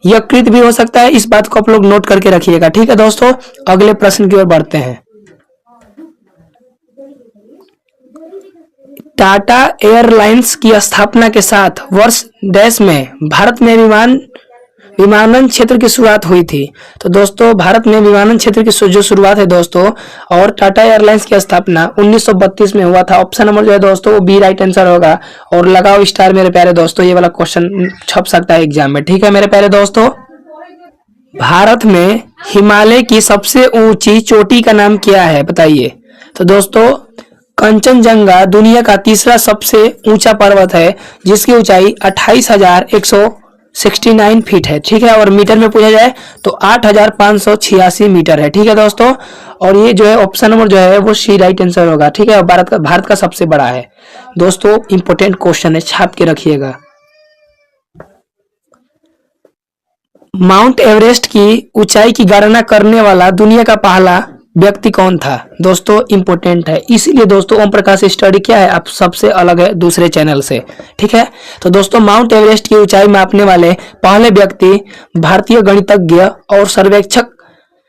यकृत भी हो सकता है, इस बात को आप लोग नोट करके रखिएगा, ठीक है दोस्तों। अगले प्रश्न की ओर बढ़ते हैं। टाटा एयरलाइंस की स्थापना के साथ वर्ष डैश में भारत में विमानन क्षेत्र की शुरुआत हुई थी। तो दोस्तों भारत में विमानन क्षेत्र की जो शुरुआत है दोस्तों और टाटा एयरलाइंस की स्थापना 1932 में हुआ था। ऑप्शन नंबर जो है दोस्तों वो बी राइट आंसर होगा। और लगाओ स्टार मेरे प्यारे दोस्तों, ये वाला क्वेश्चन छप सकता है एग्जाम में, ठीक है मेरे प्यारे दोस्तों। भारत में हिमालय की सबसे ऊंची चोटी का नाम क्या है बताइए? तो दोस्तों कंचनजंगा दुनिया का तीसरा सबसे ऊंचा पर्वत है जिसकी ऊंचाई 28,169 फीट है, ठीक है। और मीटर में पूछा जाए तो 8,586 मीटर है, ठीक है दोस्तों। और ये जो है ऑप्शन नंबर जो है वो सी राइट आंसर होगा, ठीक है। और भारत का सबसे बड़ा है दोस्तों। इंपोर्टेंट क्वेश्चन है, छाप के रखिएगा। माउंट एवरेस्ट की ऊंचाई की गणना करने वाला दुनिया का पहला व्यक्ति कौन था? दोस्तों इंपॉर्टेंट है, इसलिए दोस्तों ओम प्रकाश स्टडी क्या है, आप सबसे अलग है दूसरे चैनल से। ठीक है, तो दोस्तों माउंट एवरेस्ट की ऊंचाई मापने वाले पहले व्यक्ति भारतीय गणितज्ञ और सर्वेक्षक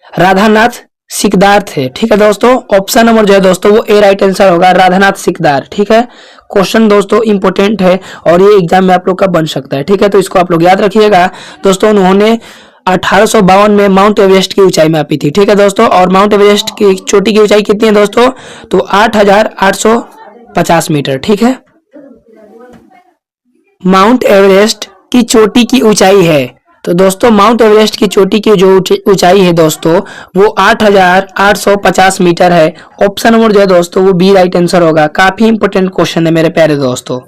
राधानाथ सिकदार थे। ठीक है दोस्तों, ऑप्शन नंबर जो है दोस्तों वो ए राइट आंसर होगा, राधानाथ सिकदार। ठीक है, क्वेश्चन दोस्तों इंपॉर्टेंट है और ये एग्जाम में आप लोग का बन सकता है। ठीक है, तो इसको आप लोग याद रखिएगा। दोस्तों उन्होंने 1852 में माउंट एवरेस्ट की ऊंचाई मापी थी। ठीक है दोस्तों, और माउंट एवरेस्ट की चोटी की ऊंचाई कितनी है दोस्तों? तो 8850 मीटर। ठीक है, माउंट एवरेस्ट की चोटी की ऊंचाई है। तो दोस्तों माउंट एवरेस्ट की चोटी की जो ऊंचाई है दोस्तों वो 8850 मीटर है। ऑप्शन नंबर जो है दोस्तों वो बी राइट आंसर होगा। काफी इंपोर्टेंट क्वेश्चन है मेरे प्यारे दोस्तों।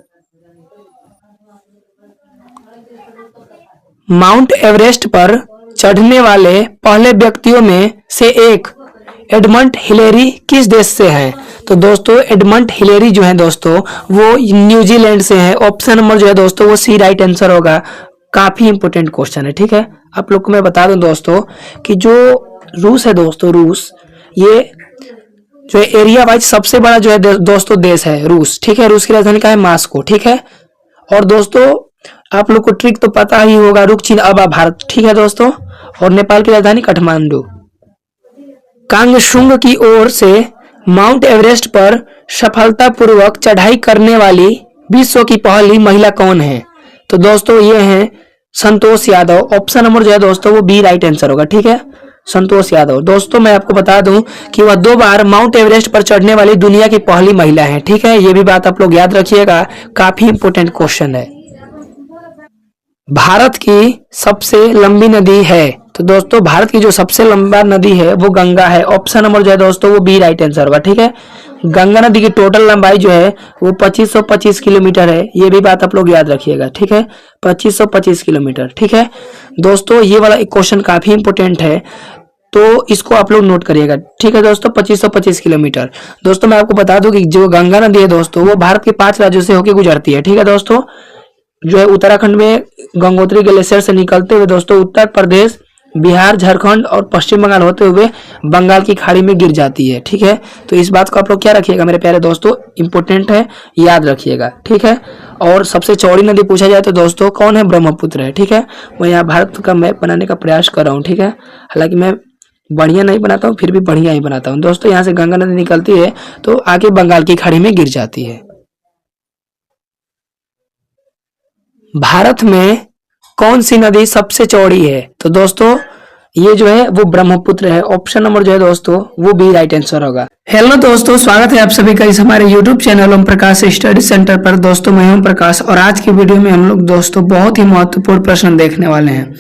माउंट एवरेस्ट पर चढ़ने वाले पहले व्यक्तियों में से एक एडमंड हिलेरी किस देश से हैं? तो दोस्तों एडमंड हिलेरी जो है दोस्तों वो न्यूजीलैंड से है। ऑप्शन नंबर जो है दोस्तों वो सी राइट आंसर होगा। काफी इंपोर्टेंट क्वेश्चन है। ठीक है, आप लोग को मैं बता दूं दोस्तों कि जो रूस है दोस्तों, रूस ये जो एरिया वाइज सबसे बड़ा जो है दोस्तों देश है रूस। ठीक है, रूस की राजधानी का है मास्को। ठीक है, और दोस्तों आप लोग को ट्रिक तो पता ही होगा, रुक चीन अब भारत। ठीक है दोस्तों, और नेपाल की राजधानी काठमांडू। कांगशुंग की ओर से माउंट एवरेस्ट पर सफलतापूर्वक चढ़ाई करने वाली विश्व की पहली महिला कौन है? तो दोस्तों ये है संतोष यादव। ऑप्शन नंबर जो है दोस्तों वो बी राइट आंसर होगा। ठीक है, संतोष यादव। दोस्तों मैं आपको बता दूं कि वह 2 बार माउंट एवरेस्ट पर चढ़ने वाली दुनिया की पहली महिला है। ठीक है, ये भी बात आप लोग याद रखिएगा, काफी इंपोर्टेंट क्वेश्चन है। भारत की सबसे लंबी नदी है? तो दोस्तों भारत की जो सबसे लंबा नदी है वो गंगा है। ऑप्शन नंबर जो है दोस्तों वो बी राइट आंसर होगा। ठीक है, गंगा नदी की टोटल लंबाई जो है वो 2525 किलोमीटर है। ये भी बात आप लोग याद रखिएगा। ठीक है, 2525 किलोमीटर। ठीक है दोस्तों, ये वाला एक क्वेश्चन काफी इंपोर्टेंट है, तो इसको आप लोग नोट करिएगा। ठीक है दोस्तों, 2525 किलोमीटर। दोस्तों मैं आपको बता दूं कि जो गंगा नदी है दोस्तों वो भारत के 5 राज्यों से होकर गुजरती है। ठीक है दोस्तों, जो है उत्तराखंड में गंगोत्री ग्लेशियर से निकलते हुए दोस्तों उत्तर प्रदेश, बिहार, झारखंड और पश्चिम बंगाल होते हुए बंगाल की खाड़ी में गिर जाती है। ठीक है, तो इस बात को आप लोग क्या रखिएगा मेरे प्यारे दोस्तों, इंपोर्टेंट है, याद रखिएगा। ठीक है, और सबसे चौड़ी नदी पूछा जाए तो दोस्तों कौन है? ब्रह्मपुत्र है। ठीक है, मैं यहाँ भारत का मैप बनाने का प्रयास कर रहा हूँ। ठीक है, हालांकि मैं बढ़िया नहीं बनाता हूँ, फिर भी बढ़िया ही बनाता हूँ दोस्तों। यहाँ से गंगा नदी निकलती है तो आके बंगाल की खाड़ी में गिर जाती है। भारत में कौन सी नदी सबसे चौड़ी है? तो दोस्तों ये जो है वो ब्रह्मपुत्र है। ऑप्शन नंबर जो है दोस्तों वो बी राइट आंसर होगा। हेलो दोस्तों, स्वागत है आप सभी का इस हमारे YouTube channel Om Prakash study centre पर। दोस्तों मैं ओम प्रकाश और आज की वीडियो में हम लोग दोस्तों बहुत ही महत्वपूर्ण प्रश्न देखने वाले हैं।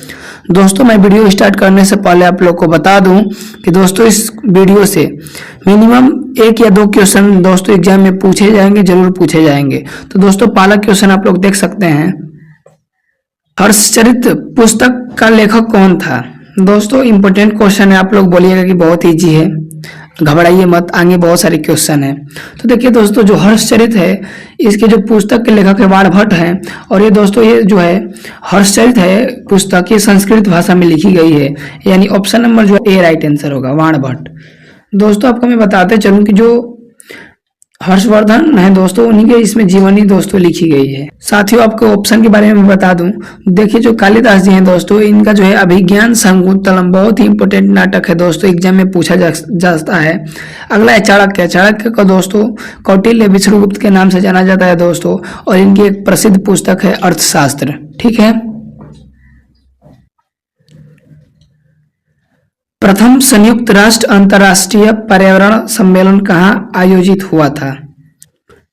दोस्तों मैं वीडियो स्टार्ट करने से पहले आप लोग को बता दूं कि दोस्तों इस वीडियो से मिनिमम 1 या 2 क्वेश्चन दोस्तों एग्जाम में पूछे जाएंगे, जरूर पूछे जाएंगे। तो दोस्तों पहला क्वेश्चन आप लोग देख सकते हैं, हर्षचरित पुस्तक का लेखक कौन था? दोस्तों इंपॉर्टेंट क्वेश्चन है, आप लोग बोलिएगा कि बहुत इजी है, घबराइए मत, आगे बहुत सारे क्वेश्चन है। तो देखिए दोस्तों जो हर्षचरित है इसके जो पुस्तक के लेखक है वाणभट्ट हैं, और ये दोस्तों ये जो है हर्षचरित है पुस्तक ये संस्कृत भाषा में लिखी गई है, यानी ऑप्शन नंबर जो ए राइट आंसर होगा, वाणभट्ट। दोस्तों आपको मैं बताते चलूं कि जो हर्षवर्धन है दोस्तों उन्हीं के इसमें जीवनी दोस्तों लिखी गई है। साथियों आपको ऑप्शन के बारे में बता दूं, देखिए जो कालिदास जी हैं दोस्तों इनका जो है अभिज्ञान शाकुंतलम बहुत ही इंपोर्टेंट नाटक है दोस्तों, एग्जाम में पूछा जाता है। अगला है चाणक्य। चाणक्य को दोस्तों कौटिल्य विष्णुगुप्त के नाम से जाना जाता है दोस्तों, और इनकी एक प्रसिद्ध पुस्तक है अर्थशास्त्र। ठीक है, प्रथम संयुक्त राष्ट्र अंतर्राष्ट्रीय पर्यावरण सम्मेलन कहाँ आयोजित हुआ था?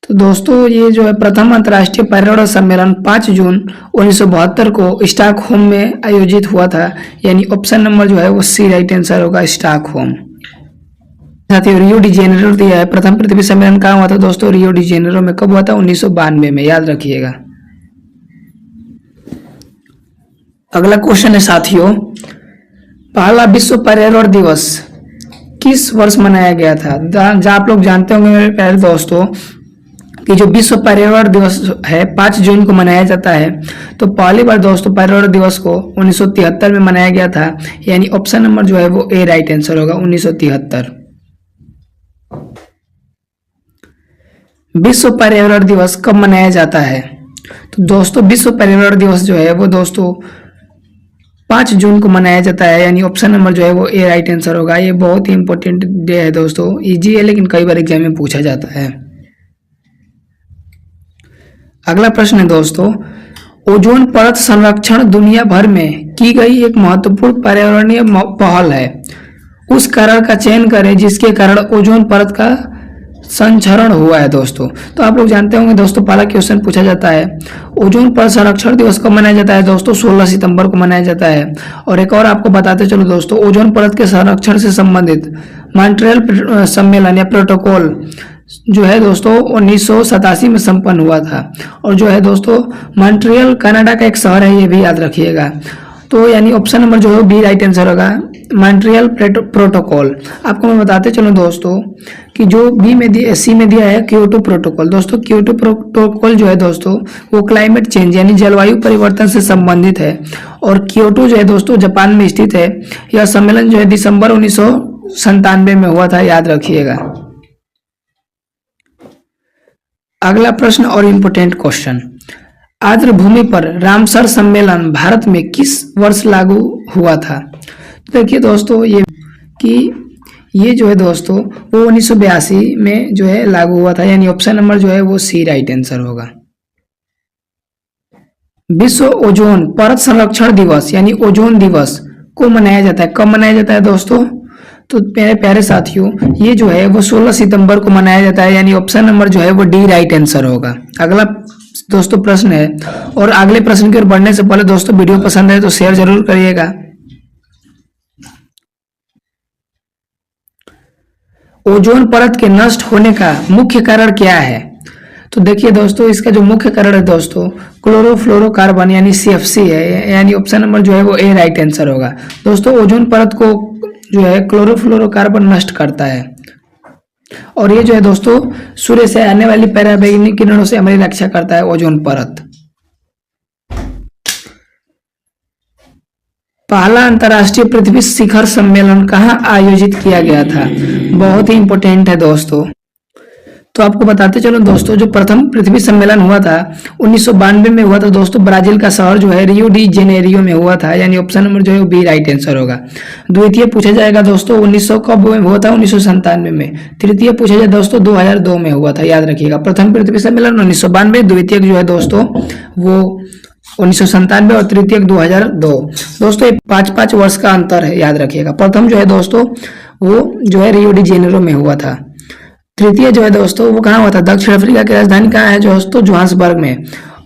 तो दोस्तों ये जो है प्रथम अंतर्राष्ट्रीय पर्यावरण सम्मेलन 5 जून 1972 को स्टॉकहोम में आयोजित हुआ था, यानी ऑप्शन नंबर जो है वो सी राइट आंसर होगा, स्टॉकहोम। साथियों रियो डी जेनेरो दिया है, प्रथम पृथ्वी सम्मेलन कहाँ हुआ था दोस्तों? रियो डी जेनेरो में। कब हुआ था? 1992 में, याद रखिएगा। अगला क्वेश्चन है साथियों, पहला विश्व पर्यावरण दिवस किस वर्ष मनाया गया था? जहाँ आप लोग जानते होंगे मेरे प्यारे दोस्तों कि जो विश्व पर्यावरण दिवस है 5 जून को मनाया जाता है, तो पहली बार दोस्तों पर्यावरण दिवस को 1973 में मनाया गया था, यानी ऑप्शन नंबर जो है वो ए राइट आंसर होगा, 1973। विश्व पर्यावरण दिवस कब मनाया जाता है? तो दोस्तों विश्व पर्यावरण दिवस जो है वो दोस्तों 5 जून को मनाया जाता है, यानी ऑप्शन नंबर जो है वो ए राइट आंसर होगा। ये बहुत ही इंपॉर्टेंट डे है दोस्तों, इजी है लेकिन कई बार एग्जाम में पूछा जाता है। अगला प्रश्न है दोस्तों, ओजोन परत संरक्षण दुनिया भर में की गई एक महत्वपूर्ण पर्यावरणीय पहल है। उस कारण का चयन करें जिसके कारण ओजोन परत का संक्षरण हुआ है दोस्तों। तो आप लोग जानते होंगे दोस्तों, पहला क्वेश्चन पूछा जाता है ओजोन परत संरक्षण दिवस कब मनाया जाता है दोस्तों? 16 सितंबर को मनाया जाता है। और एक और आपको बताते चलो दोस्तों, ओजोन परत के संरक्षण से संबंधित मॉन्ट्रियल सम्मेलन या प्रोटोकॉल जो है दोस्तों 1987 में संपन्न हुआ था। और जो है दोस्तों मॉन्ट्रियल कनाडा का एक शहर है, ये भी याद रखिएगा। तो यानी ऑप्शन नंबर जो है बी राइट आंसर होगा, मॉन्ट्रियल प्रोटोकॉल। आपको मैं बताते चलूं दोस्तों कि जो सी में दिया है क्योटो प्रोटोकॉल। दोस्तों क्योटो प्रोटोकॉल जो है दोस्तों वो क्लाइमेट चेंज यानी जलवायु परिवर्तन से संबंधित है। और क्योटो जो है दोस्तों जापान में स्थित है। यह सम्मेलन जो है दिसंबर 1997 में हुआ था, याद रखिएगा। अगला प्रश्न और इम्पोर्टेंट क्वेश्चन, आर्द्र भूमि पर रामसर सम्मेलन भारत में किस वर्ष लागू हुआ था? देखिए दोस्तों ये जो है दोस्तों वो 1982 में जो है लागू हुआ था, यानी ऑप्शन नंबर जो है वो सी राइट आंसर होगा। विश्व ओजोन परत संरक्षण दिवस यानी ओजोन दिवस को मनाया जाता है, कब मनाया जाता है दोस्तों? तो मेरे प्यारे साथियों ये जो है वो 16 सितंबर को मनाया जाता है, यानी ऑप्शन नंबर जो है वो डी राइट आंसर होगा। अगला दोस्तों प्रश्न है, और अगले प्रश्न की ओर बढ़ने से पहले दोस्तों वीडियो पसंद है तो शेयर जरूर करिएगा। ओजोन परत के नष्ट होने का मुख्य कारण क्या है? तो देखिए दोस्तों इसका जो मुख्य कारण है दोस्तों क्लोरोफ्लोरोकार्बन यानी CFC है, यानी ऑप्शन नंबर जो है वो ए राइट आंसर होगा। दोस्तों ओजोन परत को जो है क्लोरोफ्लोरोकार्बन नष्ट करता है, और ये जो है दोस्तों सूर्य से आने वाली पराबैंगनी किरणों से हमारी रक्षा करता है ओजोन परत। पहला अंतर्राष्ट्रीय पृथ्वी शिखर सम्मेलन कहाँ आयोजित किया गया था? बहुत ही इंपॉर्टेंट है दोस्तों। तो आपको बताते चलो दोस्तों, जो प्रथम पृथ्वी सम्मेलन हुआ था 1992 में हुआ था दोस्तों, ब्राजील का शहर जो है रियो डी जेनेरियो में हुआ था, यानी ऑप्शन नंबर जो है वो बी राइट आंसर होगा। द्वितीय पूछा जाएगा दोस्तों 1900 कब हुआ था? 1997 में। तृतीय पूछा जाए दोस्तों 2002 में हुआ था, याद रखिएगा। प्रथम पृथ्वी सम्मेलन 1992, द्वितीय जो है दोस्तों वो 1997 और तृतीय 2002। दोस्तों ये 5-5 वर्ष का अंतर है, याद रखिएगा। प्रथम जो है दोस्तों वो जो है रियो डी जेनेरो में हुआ था। तृतीय जो है दोस्तों वो कहाँ हुआ था? दक्षिण अफ्रीका की राजधानी कहाँ है दोस्तों? जोहान्सबर्ग में।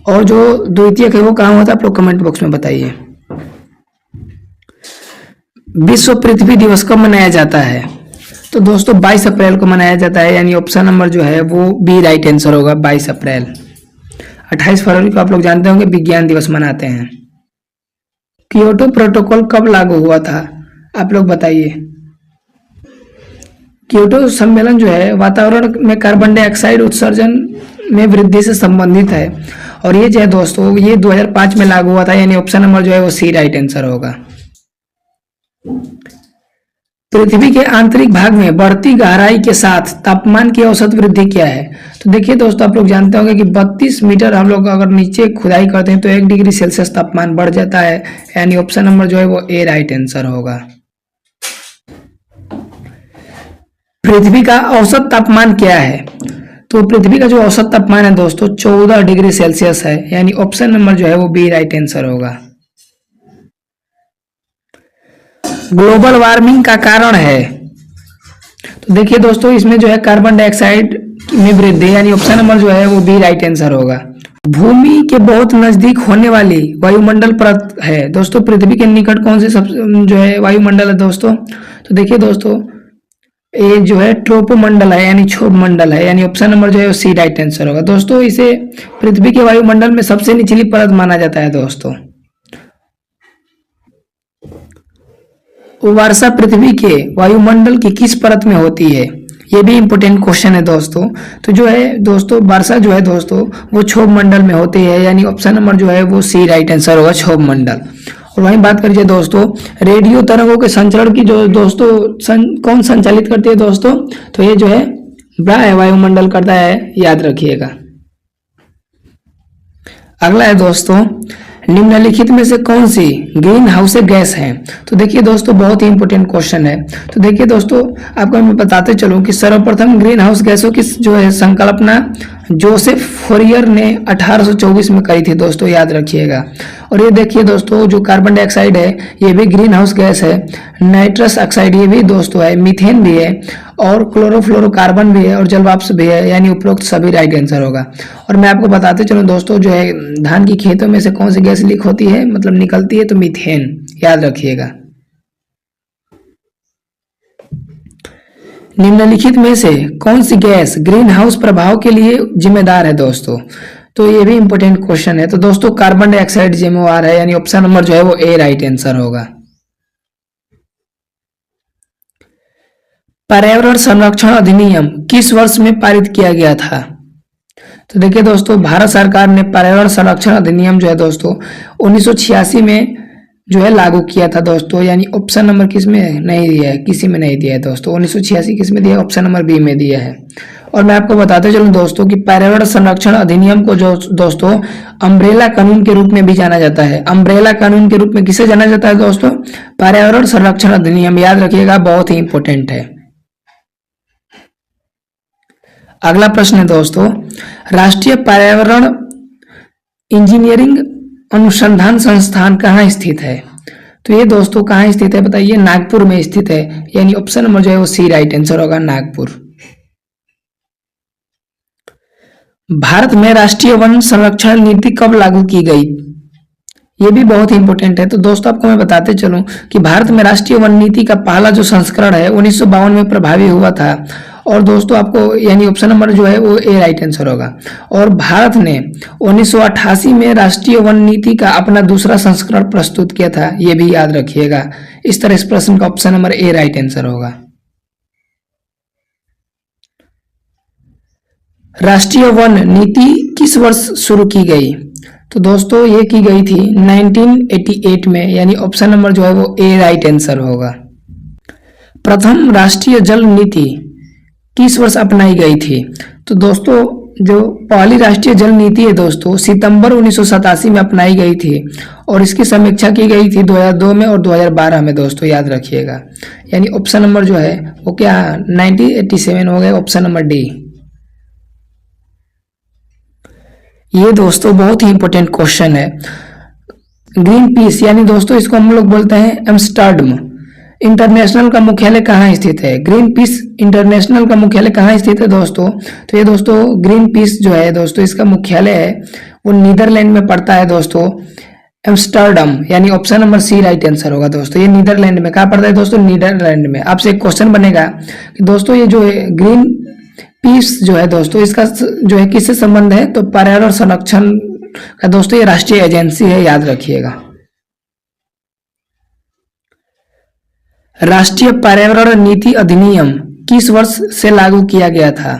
और जो द्वितीय है वो कहाँ हुआ था? आप लोग कमेंट बॉक्स में बताइए। विश्व पृथ्वी दिवस कब मनाया जाता है? तो दोस्तों 22 अप्रैल को मनाया जाता है, यानी ऑप्शन नंबर जो है वो बी राइट आंसर होगा, 22 अप्रैल। 28 फरवरी को आप लोग जानते होंगे विज्ञान दिवस मनाते हैं। क्योटो प्रोटोकॉल कब लागू हुआ था? आप लोग बताइए। क्योटो सम्मेलन जो है वातावरण में कार्बन डाइऑक्साइड उत्सर्जन में वृद्धि से संबंधित है, और ये जो है दोस्तों ये 2005 में लागू हुआ था, यानी ऑप्शन नंबर जो है वो सी राइट आंसर होगा। पृथ्वी के आंतरिक भाग में बढ़ती गहराई के साथ तापमान की औसत वृद्धि क्या है? तो देखिए दोस्तों आप लोग जानते होंगे कि 32 मीटर हम लोग अगर नीचे खुदाई करते हैं तो 1 डिग्री सेल्सियस तापमान बढ़ जाता है, यानी ऑप्शन नंबर जो है वो ए राइट आंसर होगा। पृथ्वी का औसत तापमान क्या है? तो पृथ्वी का जो औसत तापमान है दोस्तों 14 डिग्री सेल्सियस है, यानी ऑप्शन नंबर जो है वो बी राइट आंसर होगा। ग्लोबल वार्मिंग का कारण है, तो देखिए दोस्तों इसमें जो है कार्बन डाइऑक्साइड में वृद्धि, यानी ऑप्शन नंबर जो है वो बी राइट आंसर होगा। भूमि के बहुत नजदीक होने वाली वायुमंडल परत है दोस्तों, पृथ्वी के निकट कौन सी सब जो है वायुमंडल है दोस्तों? तो देखिए दोस्तों ये जो है ट्रोपोमंडल है, यानी क्षोभ मंडल है, यानी ऑप्शन नंबर जो है वो सी राइट आंसर होगा। दोस्तों इसे पृथ्वी के वायुमंडल में सबसे निचली परत माना जाता है दोस्तों। वर्षा पृथ्वी के वायुमंडल की किस परत में होती है? ये भी इंपॉर्टेंट क्वेश्चन है दोस्तों। तो जो है दोस्तों वर्षा जो है दोस्तों वो क्षोभ मंडल में होती है, यानी ऑप्शन नंबर जो है वो सी राइट आंसर होगा, क्षोभ मंडल। और वहीं बात करिए दोस्तों रेडियो तरंगों के संचरण की जो दोस्तों कौन संचालित करती है दोस्तों? तो ये जो है बाह्य वायुमंडल करता है, याद रखिएगा। अगला है दोस्तों, निम्नलिखित में से कौन सी ग्रीन हाउस गैस है? तो देखिए दोस्तों, बहुत ही इंपॉर्टेंट क्वेश्चन है। तो देखिए दोस्तों, आपको मैं बताते चलूं कि सर्वप्रथम ग्रीन हाउस गैसों की जो है संकल्पना जोसेफ फोरियर ने 1824 में करी थी दोस्तों, याद रखिएगा। और ये देखिए दोस्तों, जो कार्बन डाइऑक्साइड है ये भी ग्रीन हाउस गैस है, नाइट्रस ऑक्साइड ये भी दोस्तों है, मीथेन भी है, और क्लोरोफ्लोरोकार्बन भी है, और जलवाष्प भी है, यानी उपरोक्त सभी राइट आंसर होगा। और मैं आपको बताते चलूं दोस्तों, जो है धान की खेतों में से कौन सी गैस लीक होती है, मतलब निकलती है, तो मीथेन, याद रखिएगा। निम्नलिखित में से कौन सी गैस ग्रीन हाउस प्रभाव के लिए जिम्मेदार है दोस्तों? तो ये भी इंपॉर्टेंट क्वेश्चन है। तो दोस्तों, कार्बन डाइऑक्साइड जिम्मेवार है, यानी ऑप्शन नंबर जो है वो ए राइट आंसर होगा। पर्यावरण संरक्षण अधिनियम किस वर्ष में पारित किया गया था? तो देखिए दोस्तों, भारत सरकार ने पर्यावरण संरक्षण अधिनियम जो है दोस्तों 1986 में जो है लागू किया था दोस्तों, यानी ऑप्शन नंबर किस में नहीं दिया है, किसी में नहीं दिया है दोस्तों। 1986 किस में दिया है? ऑप्शन नंबर बी में दिया है। और मैं आपको बताते चलूं दोस्तों कि पर्यावरण संरक्षण अधिनियम को जो दोस्तों अम्ब्रेला कानून के रूप में भी जाना जाता है। अम्ब्रेला कानून के रूप में किसे जाना जाता है दोस्तों? पर्यावरण संरक्षण अधिनियम, याद रखिएगा, बहुत ही इंपॉर्टेंट है। अगला प्रश्न है दोस्तों, राष्ट्रीय पर्यावरण इंजीनियरिंग अनुसंधान संस्थान कहाँ स्थित है? तो ये दोस्तों कहाँ स्थित है बताइए? नागपुर में स्थित है, यानी ऑप्शन नंबर जो है वो सी राइट आंसर होगा, नागपुर। भारत में राष्ट्रीय वन संरक्षण नीति कब लागू की गई? ये भी बहुत इंपॉर्टेंट है। तो दोस्तों, आपको मैं बताते चलूं कि भारत में राष्ट्रीय वन नीति का पहला जो संस्करण है 1952 में प्रभावी हुआ था। और दोस्तों आपको, यानी ऑप्शन नंबर जो है वो ए राइट आंसर होगा। और भारत ने 1988 में राष्ट्रीय वन नीति का अपना दूसरा संस्करण प्रस्तुत किया था, ये भी याद रखिएगा। इस तरह इस प्रश्न का option number A right answer होगा। राष्ट्रीय वन नीति किस वर्ष शुरू की गई? तो दोस्तों ये की गई थी 1988 में, यानी ऑप्शन नंबर जो है वो ए राइट आंसर होगा। प्रथम राष्ट्रीय जल नीति किस वर्ष अपनाई गई थी? तो दोस्तों, जो पहली राष्ट्रीय जल नीति है दोस्तों सितंबर 1987 में अपनाई गई थी, और इसकी समीक्षा की गई थी 2002 में और 2012 में दोस्तों, याद रखिएगा। यानी ऑप्शन नंबर जो है वो क्या 1987 हो गया, ऑप्शन नंबर डी। ये दोस्तों बहुत ही इंपॉर्टेंट क्वेश्चन है। ग्रीन पीस, यानी दोस्तों इसको हम लोग बोलते हैं एम्स्टर्डम इंटरनेशनल का मुख्यालय कहाँ स्थित है? ग्रीन पीस इंटरनेशनल का मुख्यालय कहाँ स्थित है दोस्तों? तो ये दोस्तों ग्रीन पीस जो है दोस्तों इसका मुख्यालय है वो नीदरलैंड में पड़ता है दोस्तों, एम्स्टर्डम, यानी option number C right answer होगा दोस्तों। ये नीदरलैंड में कहाँ पड़ता है दोस्तों? नीदरलैंड में। आपसे एक क्वेश्चन बनेगा कि दोस्तों ये जो है ग्रीन पीस जो है दोस्तों इसका जो है किससे संबंध है? तो पर्यावरण संरक्षण का दोस्तों ये राष्ट्रीय एजेंसी है, याद रखिएगा। राष्ट्रीय पर्यावरण नीति अधिनियम किस वर्ष से लागू किया गया था?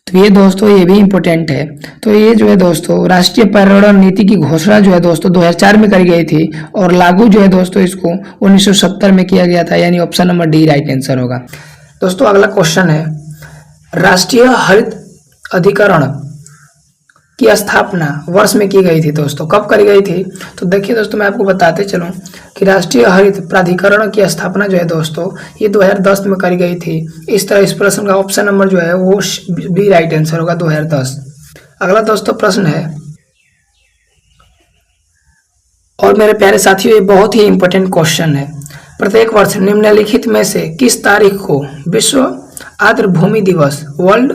तो ये दोस्तों ये भी इंपॉर्टेंट है। तो ये जो है दोस्तों राष्ट्रीय पर्यावरण नीति की घोषणा जो है दोस्तों 2004 में करी गई थी, और लागू जो है दोस्तों इसको 1970 में किया गया था, यानी option number D right answer होगा। दोस्तों अगला क्वेश्चन है, राष्ट्रीय हरित अधिकरण की स्थापना वर्ष में की गई थी दोस्तों, कब करी गई थी? तो देखिए दोस्तों मैं आपको बताते चलूं कि राष्ट्रीय हरित प्राधिकरण की स्थापना जो है दोस्तों ये 2010 में करी गई थी। इस तरह इस प्रश्न का ऑप्शन नंबर जो है वो बी राइट आंसर होगा, 2010। अगला दोस्तों प्रश्न है, और मेरे प्यारे साथियों ये बहुत ही इंपॉर्टेंट क्वेश्चन है। प्रत्येक वर्ष निम्नलिखित में से किस तारीख को विश्व आर्द्र भूमि दिवस, वर्ल्ड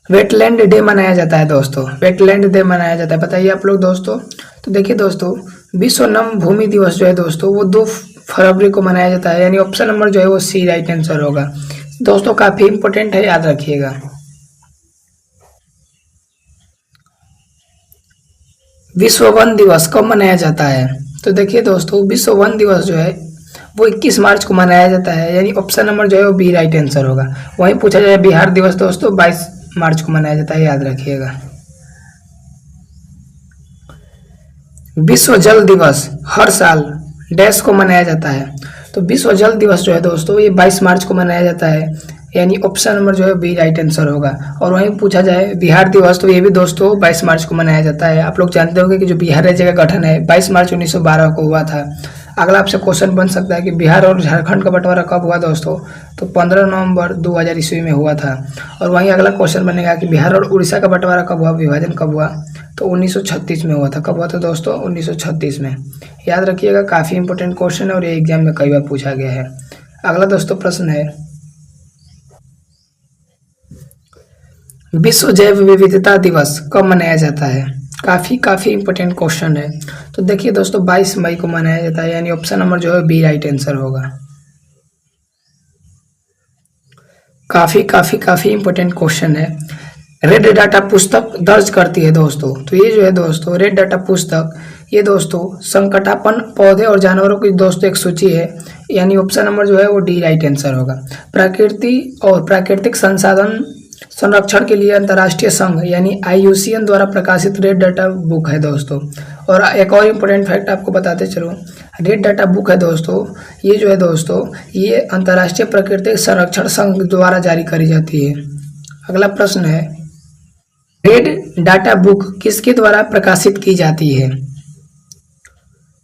वेटलैंड डे मनाया जाता है दोस्तों? वेटलैंड डे मनाया जाता है, बताइए आप लोग दोस्तों। तो देखिए दोस्तों विश्व नम भूमि दिवस जो है दोस्तों वो 2 फरवरी को मनाया जाता है, यानी ऑप्शन नंबर जो है वो सी राइट आंसर होगा दोस्तों। काफी इंपॉर्टेंट है, याद रखिएगा। विश्व वन दिवस कब मनाया जाता है? तो देखिए दोस्तों विश्व वन दिवस जो है वो 21 मार्च को मनाया जाता है, यानी ऑप्शन नंबर जो है वो बी राइट आंसर होगा। वहीं पूछा जाए बिहार दिवस दोस्तों 22 मार्च को मनाया जाता है, याद रखिएगा। विश्व जल दिवस हर साल डैश को मनाया जाता है? तो विश्व जल दिवस जो है दोस्तों ये 22 मार्च को मनाया जाता है, यानी ऑप्शन नंबर जो है बी राइट आंसर होगा। और वहीं पूछा जाए बिहार दिवस, तो ये भी दोस्तों 22 मार्च को मनाया जाता है। आप लोग जानते होंगे कि जो बिहार राज्य का गठन है 22 मार्च 1912 को हुआ था। अगला आपसे क्वेश्चन बन सकता है कि बिहार और झारखंड का बंटवारा कब हुआ दोस्तों, तो 15 नवंबर 2000 ईस्वी में हुआ था। और वहीं अगला क्वेश्चन बनेगा कि बिहार और उड़ीसा का बंटवारा कब हुआ, विभाजन कब हुआ, तो 1936 में हुआ था। कब हुआ था दोस्तों, 1936 में। याद रखिएगा, काफ़ी इंपॉर्टेंट क्वेश्चन है और ये एग्जाम में कई बार पूछा गया है। अगला दोस्तों प्रश्न है, विश्व जैव विविधता दिवस कब मनाया जाता है। काफ़ी इंपॉर्टेंट क्वेश्चन है। तो देखिए दोस्तों 22 मई को मनाया जाता है, यानी ऑप्शन नंबर जो है बी राइट आंसर होगा। काफ़ी इंपॉर्टेंट क्वेश्चन है। रेड डाटा पुस्तक दर्ज करती है दोस्तों, तो ये जो है दोस्तों रेड डाटा पुस्तक, ये दोस्तों संकटापन्न पौधे और जानवरों की दोस्तों एक सूची है, यानी ऑप्शन नंबर जो है वो डी राइट आंसर होगा। प्रकृति और प्राकृतिक संसाधन संरक्षण के लिए अंतर्राष्ट्रीय संघ यानी IUCN द्वारा प्रकाशित रेड डाटा बुक है दोस्तों। और एक और इम्पोर्टेंट फैक्ट आपको बताते चलो, रेड डाटा बुक है दोस्तों, ये जो है दोस्तों ये अंतर्राष्ट्रीय प्राकृतिक संरक्षण संघ द्वारा जारी करी जाती है। अगला प्रश्न है, रेड डाटा बुक किसके द्वारा प्रकाशित की जाती है।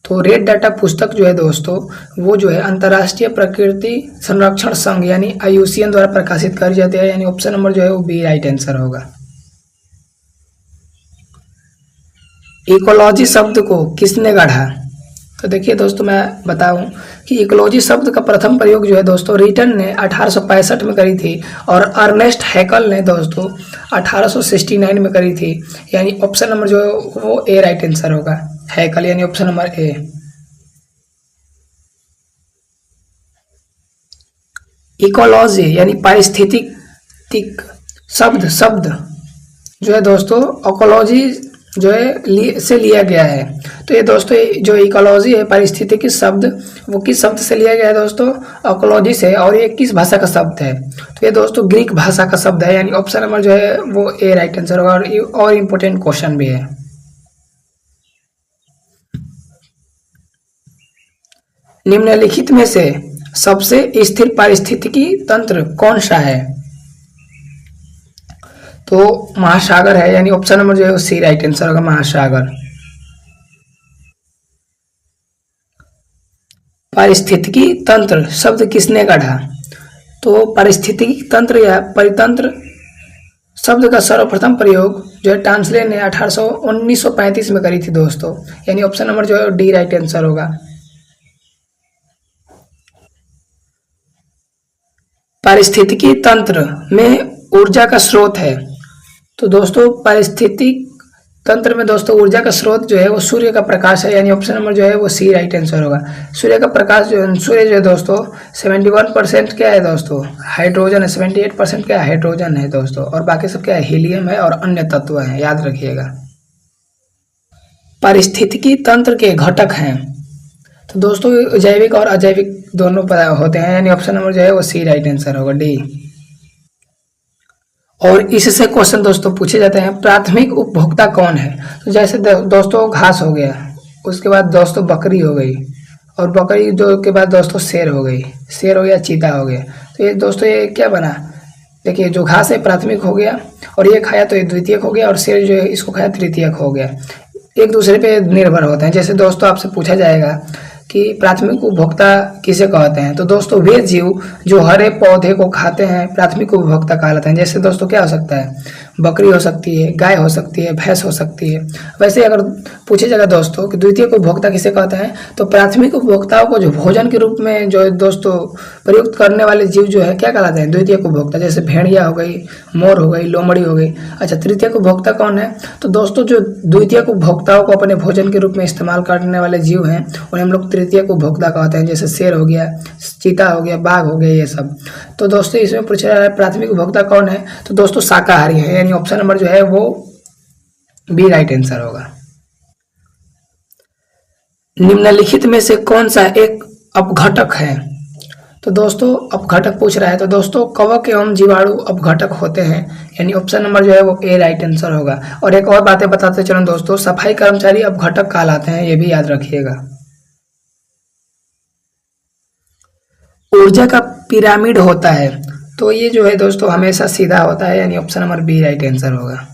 तो रेड डाटा पुस्तक जो है दोस्तों वो जो है अंतर्राष्ट्रीय प्रकृति संरक्षण संघ यानी IUCN द्वारा प्रकाशित करी जाती है, यानी ऑप्शन नंबर जो है वो बी राइट आंसर होगा। इकोलॉजी शब्द को किसने गढ़ा। तो देखिए दोस्तों मैं बताऊं कि इकोलॉजी शब्द का प्रथम प्रयोग जो है दोस्तों रिटन ने 1865 में करी थी और अर्नेस्ट हैकल ने दोस्तों 1869 में करी थी, यानी ऑप्शन नंबर जो है वो ए राइट आंसर होगा, हैकल यानी ऑप्शन नंबर ए। इकोलॉजी यानी पारिस्थितिक शब्द जो है दोस्तों इकोलॉजी जो है से लिया गया है। तो ये दोस्तों जो इकोलॉजी है पारिस्थितिकी शब्द, वो किस शब्द से लिया गया है दोस्तों, इकोलॉजी से। और ये किस भाषा का शब्द है, तो ये दोस्तों ग्रीक भाषा का शब्द है, यानी ऑप्शन नंबर जो है वो ए राइट आंसर होगा। और इम्पोर्टेंट क्वेश्चन भी है, निम्नलिखित में से सबसे स्थिर पारिस्थितिकी तंत्र कौन सा है। तो महासागर है, यानी ऑप्शन नंबर जो है सी राइट आंसर होगा, महासागर। पारिस्थितिकी तंत्र शब्द किसने गढ़ा। तो पारिस्थितिकी तंत्र या परितंत्र शब्द का सर्वप्रथम प्रयोग जो है टांसले ने 1935 में करी थी दोस्तों, यानी ऑप्शन नंबर जो है डी राइट आंसर होगा। पारिस्थितिकी तंत्र में ऊर्जा का स्रोत है। तो दोस्तों पारिस्थितिक तंत्र में दोस्तों ऊर्जा का स्रोत जो है वो सूर्य का प्रकाश है, यानी ऑप्शन नंबर जो है वो सी राइट आंसर होगा। सूर्य का प्रकाश सूर्य जो है दोस्तों 71% क्या है दोस्तों, हाइड्रोजन है। 78% क्या है, हाइड्रोजन है दोस्तों, और बाकी सब क्या है, हीलियम है और अन्य तत्व हैं, याद रखिएगा। पारिस्थितिकी तंत्र के घटक हैं, तो दोस्तों जैविक और अजैविक दोनों होते हैं, यानी ऑप्शन नंबर जो है वो सी राइट आंसर होगा, डी। और इससे क्वेश्चन दोस्तों पूछे जाते हैं, प्राथमिक उपभोक्ता कौन है। तो जैसे दोस्तों घास हो गया, उसके बाद दोस्तों बकरी हो गई, और बकरी के बाद दोस्तों शेर हो गई, शेर हो गया, चीता हो गया। तो ये दोस्तों ये क्या बना, देखिए जो घास है प्राथमिक हो गया, और ये खाया तो ये द्वितीयक हो गया, और शेर जो है इसको खाया तृतीयक हो गया। एक दूसरे पे निर्भर होते हैं। जैसे दोस्तों आपसे पूछा जाएगा कि प्राथमिक उपभोक्ता किसे कहते हैं, तो दोस्तों वे जीव जो हरे पौधे को खाते हैं प्राथमिक उपभोक्ता कहलाते हैं। जैसे दोस्तों क्या हो सकता है, बकरी हो सकती है, गाय हो सकती है, भैंस हो सकती है। वैसे अगर पूछे जाएगा दोस्तों कि द्वितीयक उपभोक्ता किसे कहते हैं, तो प्राथमिक उपभोक्ताओं को जो भोजन के रूप में जो दोस्तों प्रयुक्त करने वाले जीव जो है क्या कहलाते हैं, द्वितीयक उपभोक्ता। जैसे भेड़िया हो गई, मोर हो गई, लोमड़ी हो गई। अच्छा, तृतीयक उपभोक्ता कौन है, तो दोस्तों जो द्वितीयक उपभोक्ताओं को अपने भोजन के रूप में इस्तेमाल करने वाले जीव हैं उन्हें हम लोग तृतीयक उपभोक्ता कहते हैं। जैसे शेर हो गया, चीता हो गया, बाघ हो गया, ये सब। तो दोस्तों इसमें पूछा जा रहा है प्राथमिक उपभोक्ता कौन है, तो दोस्तों शाकाहारी है, यानी ऑप्शन नंबर जो है वो बी राइट आंसर होगा। निम्नलिखित में से कौन सा एक अपघटक है, तो दोस्तों अपघटक पूछ रहा है, तो दोस्तों कवक एवं जीवाणु अपघटक होते हैं, यानी ऑप्शन नंबर जो है वो ए राइट आंसर होगा। और एक और बातें बताते चलो दोस्तों, सफाई कर्मचारी अपघटक कहलाते हैं, ये भी याद रखिएगा। ऊर्जा का पिरामिड होता है, तो ये जो है दोस्तों हमेशा सीधा होता है, यानी option number B right answer होगा।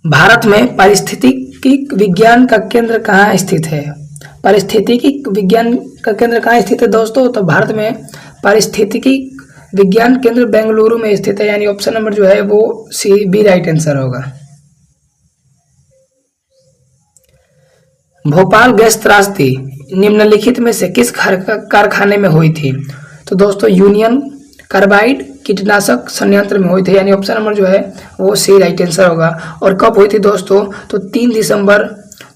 भारत में पारिस्थितिकी विज्ञान का केंद्र कहाँ स्थित है? पारिस्थितिकी विज्ञान का केंद्र कहाँ स्थित है दोस्तों? तो भारत में पारिस्थितिकी विज्ञान केंद्र बेंगलुरु में स्थित है, यानी ऑप्शन नंबर जो है वो सी बी राइट आंसर होगा। भोपाल गैस त्रासदी निम्नलिखित में से किस कारखाने में हुई थी? तो दोस्तों यूनियन कार्बाइड कीटनाशक संयंत्र में हुई थी, यानी ऑप्शन नंबर जो है वो सी राइट आंसर होगा। और कब हुई थी दोस्तों? तो 3 दिसंबर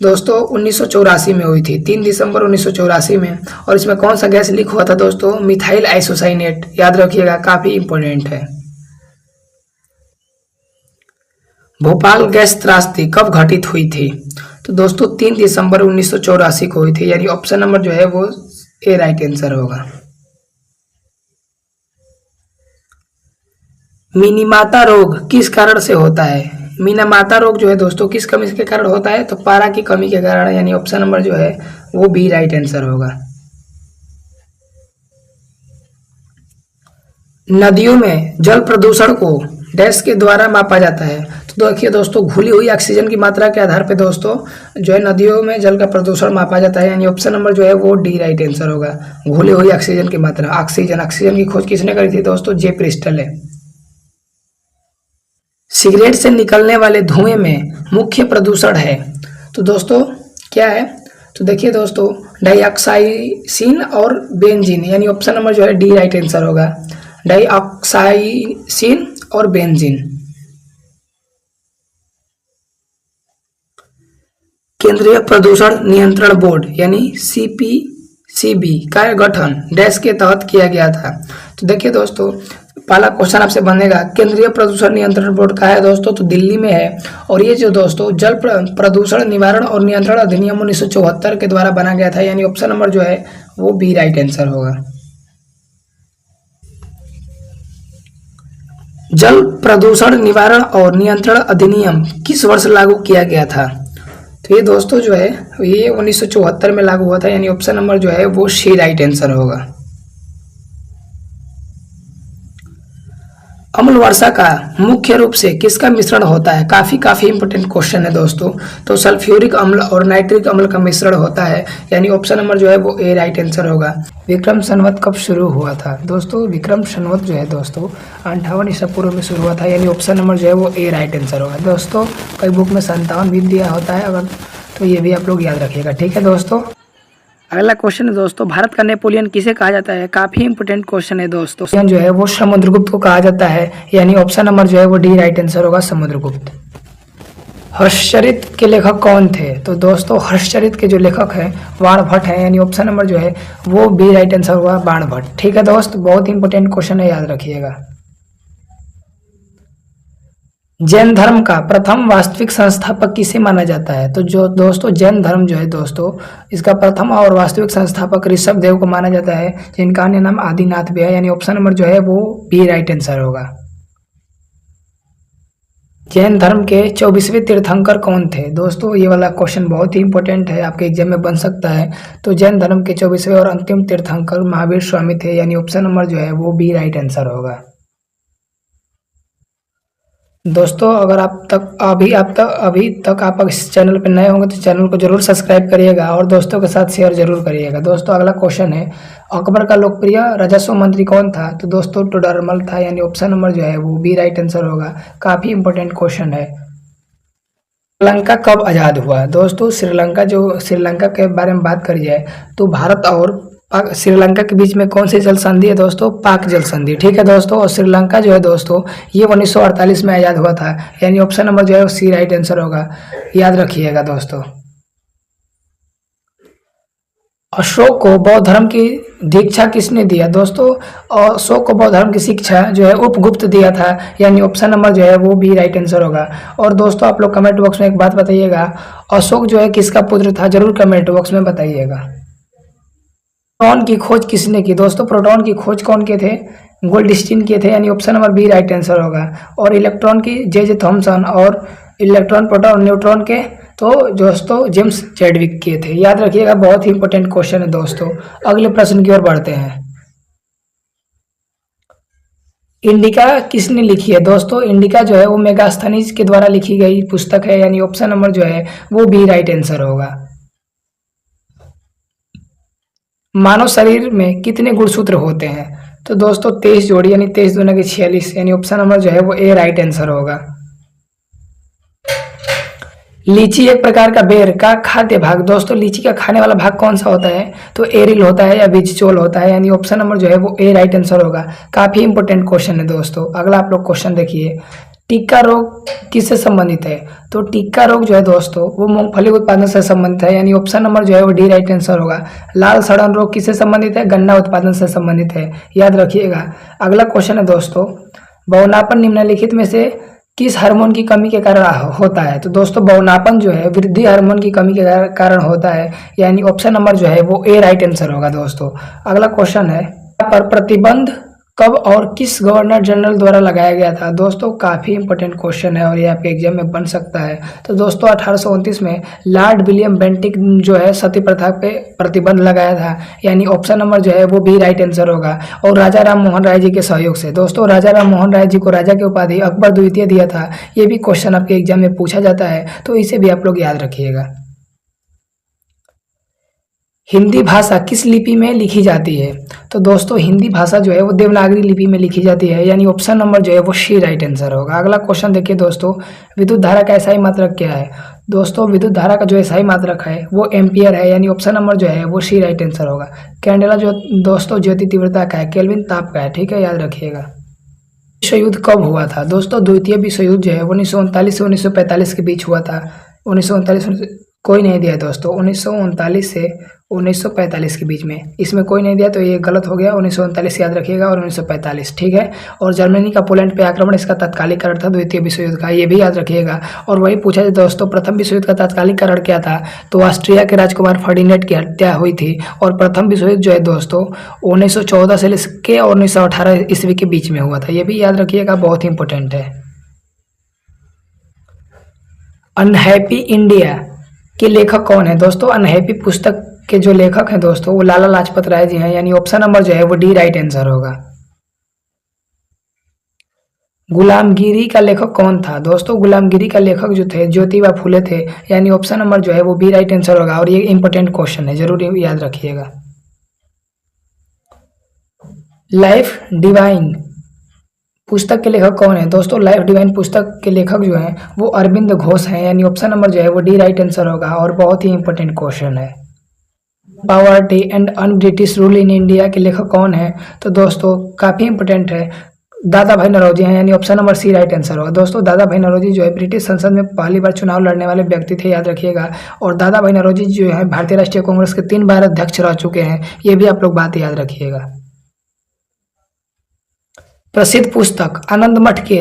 दोस्तों 1984 में हुई थी, 3 दिसंबर 1984 में। और इसमें कौन सा गैस लीक हुआ था दोस्तों? मिथाइल आइसोसाइनेट, याद रखिएगा, काफी इंपॉर्टेंट है। भोपाल गैस त्रासदी कब घटित हुई थी? तो दोस्तों 3 दिसंबर 1984 को हुई थी, यानी ऑप्शन नंबर जो है वो ए राइट आंसर होगा। मिनीमाता रोग किस कारण से होता है? मीनामाता रोग जो है दोस्तों किस कमी के कारण होता है? तो पारा की कमी के कारण, यानी ऑप्शन नंबर जो है वो बी राइट आंसर होगा। नदियों में जल प्रदूषण को डैश के द्वारा मापा जाता है? तो देखिए दोस्तों, घुली हुई ऑक्सीजन की मात्रा के आधार पे दोस्तों जो है नदियों में जल का प्रदूषण मापा जाता है, यानी ऑप्शन नंबर जो है वो डी राइट आंसर होगा। घुली हुई ऑक्सीजन की मात्रा, ऑक्सीजन की खोज किसने करी थी दोस्तों? जे प्रिस्टल है। सिगरेट से निकलने वाले धुएं में मुख्य प्रदूषण है? तो दोस्तों क्या है? तो देखिए दोस्तों, डाइऑक्साइसिन और बेंजीन, यानी ऑप्शन नंबर जो है डी राइट आंसर होगा। डाइऑक्साइसिन और बेंजीन। केंद्रीय प्रदूषण नियंत्रण बोर्ड यानी सीपीसीबी का गठन डैश के तहत किया गया था? तो देखिए दोस्तों, पहला क्वेश्चन आपसे बनेगा केंद्रीय प्रदूषण नियंत्रण बोर्ड का है दोस्तों, तो दिल्ली में है। और ये जो दोस्तों जल प्रदूषण निवारण और नियंत्रण अधिनियम 1974 के द्वारा बना गया था, यानी ऑप्शन नंबर जो है वो बी राइट आंसर होगा। जल प्रदूषण निवारण और नियंत्रण अधिनियम किस वर्ष लागू किया गया था? तो ये दोस्तों जो है ये 1974 में लागू हुआ था, यानी ऑप्शन नंबर जो है वो सी राइट आंसर होगा। अम्ल वर्षा का मुख्य रूप से किसका मिश्रण होता है? काफी इंपोर्टेंट क्वेश्चन है दोस्तों। तो सल्फ्यूरिक अम्ल और नाइट्रिक अम्ल का मिश्रण होता है, यानी ऑप्शन नंबर जो है वो ए राइट आंसर होगा। विक्रम संवत कब शुरू हुआ था? दोस्तों विक्रम संवत जो है दोस्तों 58 ईसा पूर्व में शुरू हुआ था, यानी ऑप्शन नंबर जो है वो ए राइट आंसर होगा। दोस्तों कई बुक में 57 भी दिया होता है, अगर तो ये भी आप लोग याद रखिएगा, ठीक है दोस्तों। अगला क्वेश्चन है दोस्तों, भारत का नेपोलियन किसे कहा जाता है? काफी इंपोर्टेंट क्वेश्चन है दोस्तों। जो है वो समुद्रगुप्त को कहा जाता है, यानी ऑप्शन नंबर जो है वो डी राइट आंसर होगा, समुद्रगुप्त। हर्षचरित के लेखक कौन थे? तो दोस्तों हर्षचरित के जो लेखक हैं बाणभट्ट हैं, यानी ऑप्शन नंबर जो है वो बी राइट आंसर होगा, बाणभट्ट। ठीक है दोस्त, बहुत इंपोर्टेंट क्वेश्चन है, याद रखिएगा। जैन धर्म का प्रथम वास्तविक संस्थापक किसे माना जाता है? तो जो दोस्तों जैन धर्म जो है दोस्तों इसका प्रथम और वास्तविक संस्थापक ऋषभ देव को माना जाता है, जिनका अन्य नाम आदिनाथ भी है, यानी ऑप्शन नंबर जो है वो बी राइट आंसर होगा। जैन धर्म के 24वें तीर्थंकर कौन थे? दोस्तों ये वाला क्वेश्चन बहुत ही इंपॉर्टेंट है, आपके एग्जाम में बन सकता है। तो जैन धर्म के 24वें और अंतिम तीर्थंकर महावीर स्वामी थे, यानी ऑप्शन नंबर जो है वो बी राइट आंसर होगा। दोस्तों अगर अभी तक आप इस चैनल पर नए होंगे तो चैनल को जरूर सब्सक्राइब करिएगा और दोस्तों के साथ शेयर जरूर करिएगा। दोस्तों अगला क्वेश्चन है, अकबर का लोकप्रिय राजस्व मंत्री कौन था? तो दोस्तों टोडरमल था, यानी ऑप्शन नंबर जो है वो बी राइट आंसर होगा। काफी इंपॉर्टेंट क्वेश्चन है। श्रीलंका कब आजाद हुआ? दोस्तों श्रीलंका के बारे में बात करी जाए तो भारत और श्रीलंका के बीच में कौन सी जल संधि है दोस्तों? पाक जल संधि। ठीक है दोस्तों, और श्रीलंका जो है दोस्तों ये 1948 में आजाद हुआ था, यानी ऑप्शन नंबर जो है वो सी राइट आंसर होगा, याद रखिएगा दोस्तों। अशोक को बौद्ध धर्म की दीक्षा किसने दिया? दोस्तों अशोक को बौद्ध धर्म की शिक्षा जो है उपगुप्त दिया था, यानी ऑप्शन नंबर जो है वो भी राइट आंसर होगा। और दोस्तों आप लोग कमेंट बॉक्स में एक बात बताइएगा, अशोक जो है किसका पुत्र था? जरूर कमेंट बॉक्स में बताइएगा। प्रोटॉन की खोज किसने की? दोस्तों प्रोटॉन की खोज कौन के थे? गोल्डस्टीन के थे, यानी option number B right answer होगा। और इलेक्ट्रॉन की जे थॉमसन, और इलेक्ट्रॉन प्रोटॉन और न्यूट्रॉन के तो दोस्तों जेम्स चैडविक के थे, याद रखिएगा। बहुत ही इंपॉर्टेंट क्वेश्चन है दोस्तों। अगले प्रश्न की ओर बढ़ते हैं। इंडिका किसने लिखी है? दोस्तों इंडिका जो है वो मेगास्थनीज के द्वारा लिखी गई पुस्तक है, यानी ऑप्शन नंबर जो है वो बी राइट आंसर होगा। मानव शरीर में कितने गुणसूत्र होते हैं? तो दोस्तों 23 जोड़ी, यानी 23 दूना के 46, यानी ऑप्शन नंबर जो है वो ए राइट आंसर होगा। लीची एक प्रकार का बेर का खाद्य भाग, दोस्तों लीची का खाने वाला भाग कौन सा होता है? तो एरिल होता है या बीजचोल होता है, यानी ऑप्शन नंबर जो है वो ए राइट आंसर होगा। काफी इंपोर्टेंट क्वेश्चन है दोस्तों। अगला आप लोग क्वेश्चन देखिए, टिक्का रोग किससे संबंधित है? तो टिक्का रोग जो है दोस्तों वो मूंगफली उत्पादन से संबंधित है, यानी ऑप्शन नंबर जो है वो डी राइट आंसर होगा। लाल सड़न रोग किससे संबंधित है? गन्ना उत्पादन से संबंधित है, याद रखिएगा। अगला क्वेश्चन है दोस्तों, बौनापन निम्नलिखित में से किस हार्मोन की कमी के कारण होता है? तो दोस्तों बौनापन जो है वृद्धि हार्मोन की कमी के कारण होता है, यानी ऑप्शन नंबर जो है वो ए राइट आंसर होगा दोस्तों। अगला क्वेश्चन है, पर प्रतिबंध कब और किस गवर्नर जनरल द्वारा लगाया गया था? दोस्तों काफी इंपॉर्टेंट क्वेश्चन है और ये आपके एग्जाम में बन सकता है। तो दोस्तों 1829 में लॉर्ड विलियम बेंटिक जो है सती प्रथा पे प्रतिबंध लगाया था, यानी ऑप्शन नंबर जो है वो भी राइट आंसर होगा। और राजा राम मोहन राय जी के सहयोग से, दोस्तों राजा राम मोहन राय जी को राजा की उपाधि अकबर द्वितीय दिया था। ये भी क्वेश्चन आपके एग्जाम में पूछा जाता है, तो इसे भी आप लोग याद रखिएगा। हिंदी भाषा किस लिपि में लिखी जाती है? तो दोस्तों हिंदी भाषा जो है वो देवनागरी लिपि में लिखी जाती है, यानी ऑप्शन नंबर जो है वो सी राइट आंसर होगा। अगला क्वेश्चन देखिए दोस्तों, विद्युत धारा का एसआई मात्रक क्या है? दोस्तों विद्युत धारा का जो एसआई मात्रक है वो एम्पियर है, यानी ऑप्शन नंबर जो है वो सी राइट आंसर होगा। कैंडेला जो दोस्तों ज्योति तीव्रता का है, केल्विन ताप का है, ठीक है, याद रखिएगा। विश्व युद्ध कब हुआ था? दोस्तों द्वितीय विश्व युद्ध जो है 1939 से 1945 के बीच हुआ था। 1939 कोई नहीं दिया दोस्तों, 1939 से 1945 के बीच में, इसमें कोई नहीं दिया तो ये गलत हो गया। 1939 याद रखिएगा और 1945, ठीक है। और जर्मनी का पोलैंड पे आक्रमण इसका तत्कालिक कारण था द्वितीय विश्व युद्ध का, ये भी याद रखिएगा। और वही पूछा जाए दोस्तों, प्रथम विश्व युद्ध का तत्कालिक कारण क्या था? तो ऑस्ट्रिया के राजकुमार फर्डिनेंड की हत्या हुई थी। और प्रथम विश्व युद्ध जो है दोस्तों 1914 से लेकर और 1918 ईस्वी के बीच में हुआ था, ये भी याद रखिएगा, बहुत ही इंपॉर्टेंट है। अनहैप्पी इंडिया के लेखक कौन है? दोस्तों अनहैप्पी पुस्तक के जो लेखक हैं दोस्तों वो लाला लाजपत राय जी हैं, यानी ऑप्शन नंबर जो है वो डी राइट आंसर होगा। गुलामगिरी का लेखक कौन था? दोस्तों गुलामगिरी का लेखक जो थे ज्योतिबा फुले थे, यानी ऑप्शन नंबर जो है वो बी राइट आंसर होगा। और ये इंपॉर्टेंट क्वेश्चन है, जरूर याद रखिएगा। लाइफ डिवाइन पुस्तक के लेखक कौन है? दोस्तों लाइफ डिवाइन पुस्तक के लेखक जो हैं वो अरविंद घोष हैं, यानी ऑप्शन नंबर जो है वो डी राइट आंसर होगा। और बहुत ही इंपॉर्टेंट क्वेश्चन है, poverty and un British rule in India के लेखक कौन है? तो दोस्तों काफी इंपॉर्टेंट है, दादा भाई नौरोजी हैं, यानी option number C right answer होगा। दोस्तों दादा भाई नौरोजी जो है ब्रिटिश संसद में पहली बार चुनाव लड़ने वाले व्यक्ति थे, याद रखिएगा। और दादा भाई नौरोजी जो है भारतीय राष्ट्रीय कांग्रेस के 3 बार अध्यक्ष रह चुके हैं, ये भी आप लोग बात याद रखिएगा। प्रसिद्ध पुस्तक आनंद मठ के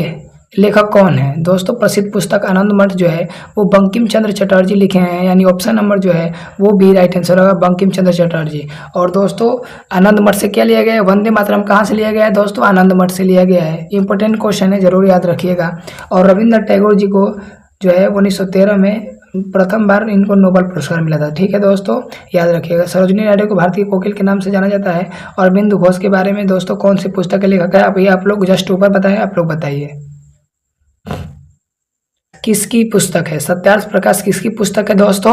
लेखक कौन है? दोस्तों प्रसिद्ध पुस्तक आनंद मठ जो है वो बंकिम चंद्र चटर्जी लिखे हैं, यानी ऑप्शन नंबर जो है वो बी राइट आंसर होगा, बंकिम चंद्र चटर्जी। और दोस्तों आनंद मठ से क्या लिया गया है? वंदे मातरम कहाँ से लिया गया है? दोस्तों आनंद मठ से लिया गया है, इंपॉर्टेंट क्वेश्चन है, जरूर याद रखिएगा। और रविंद्र टैगोर जी को जो है 1913 में प्रथम बार इनको नोबेल पुरस्कार मिला था, ठीक है दोस्तों, याद रखिएगा। सरोजिनी नायडू को भारतीय कोकिल के नाम से जाना जाता है। और अरविंद घोष के बारे में दोस्तों कौन सी पुस्तक के लेखक है? आप लोग जस्ट ऊपर बताएं, आप लोग बताइए। किसकी पुस्तक है? सत्यार्थ प्रकाश किसकी पुस्तक है दोस्तों?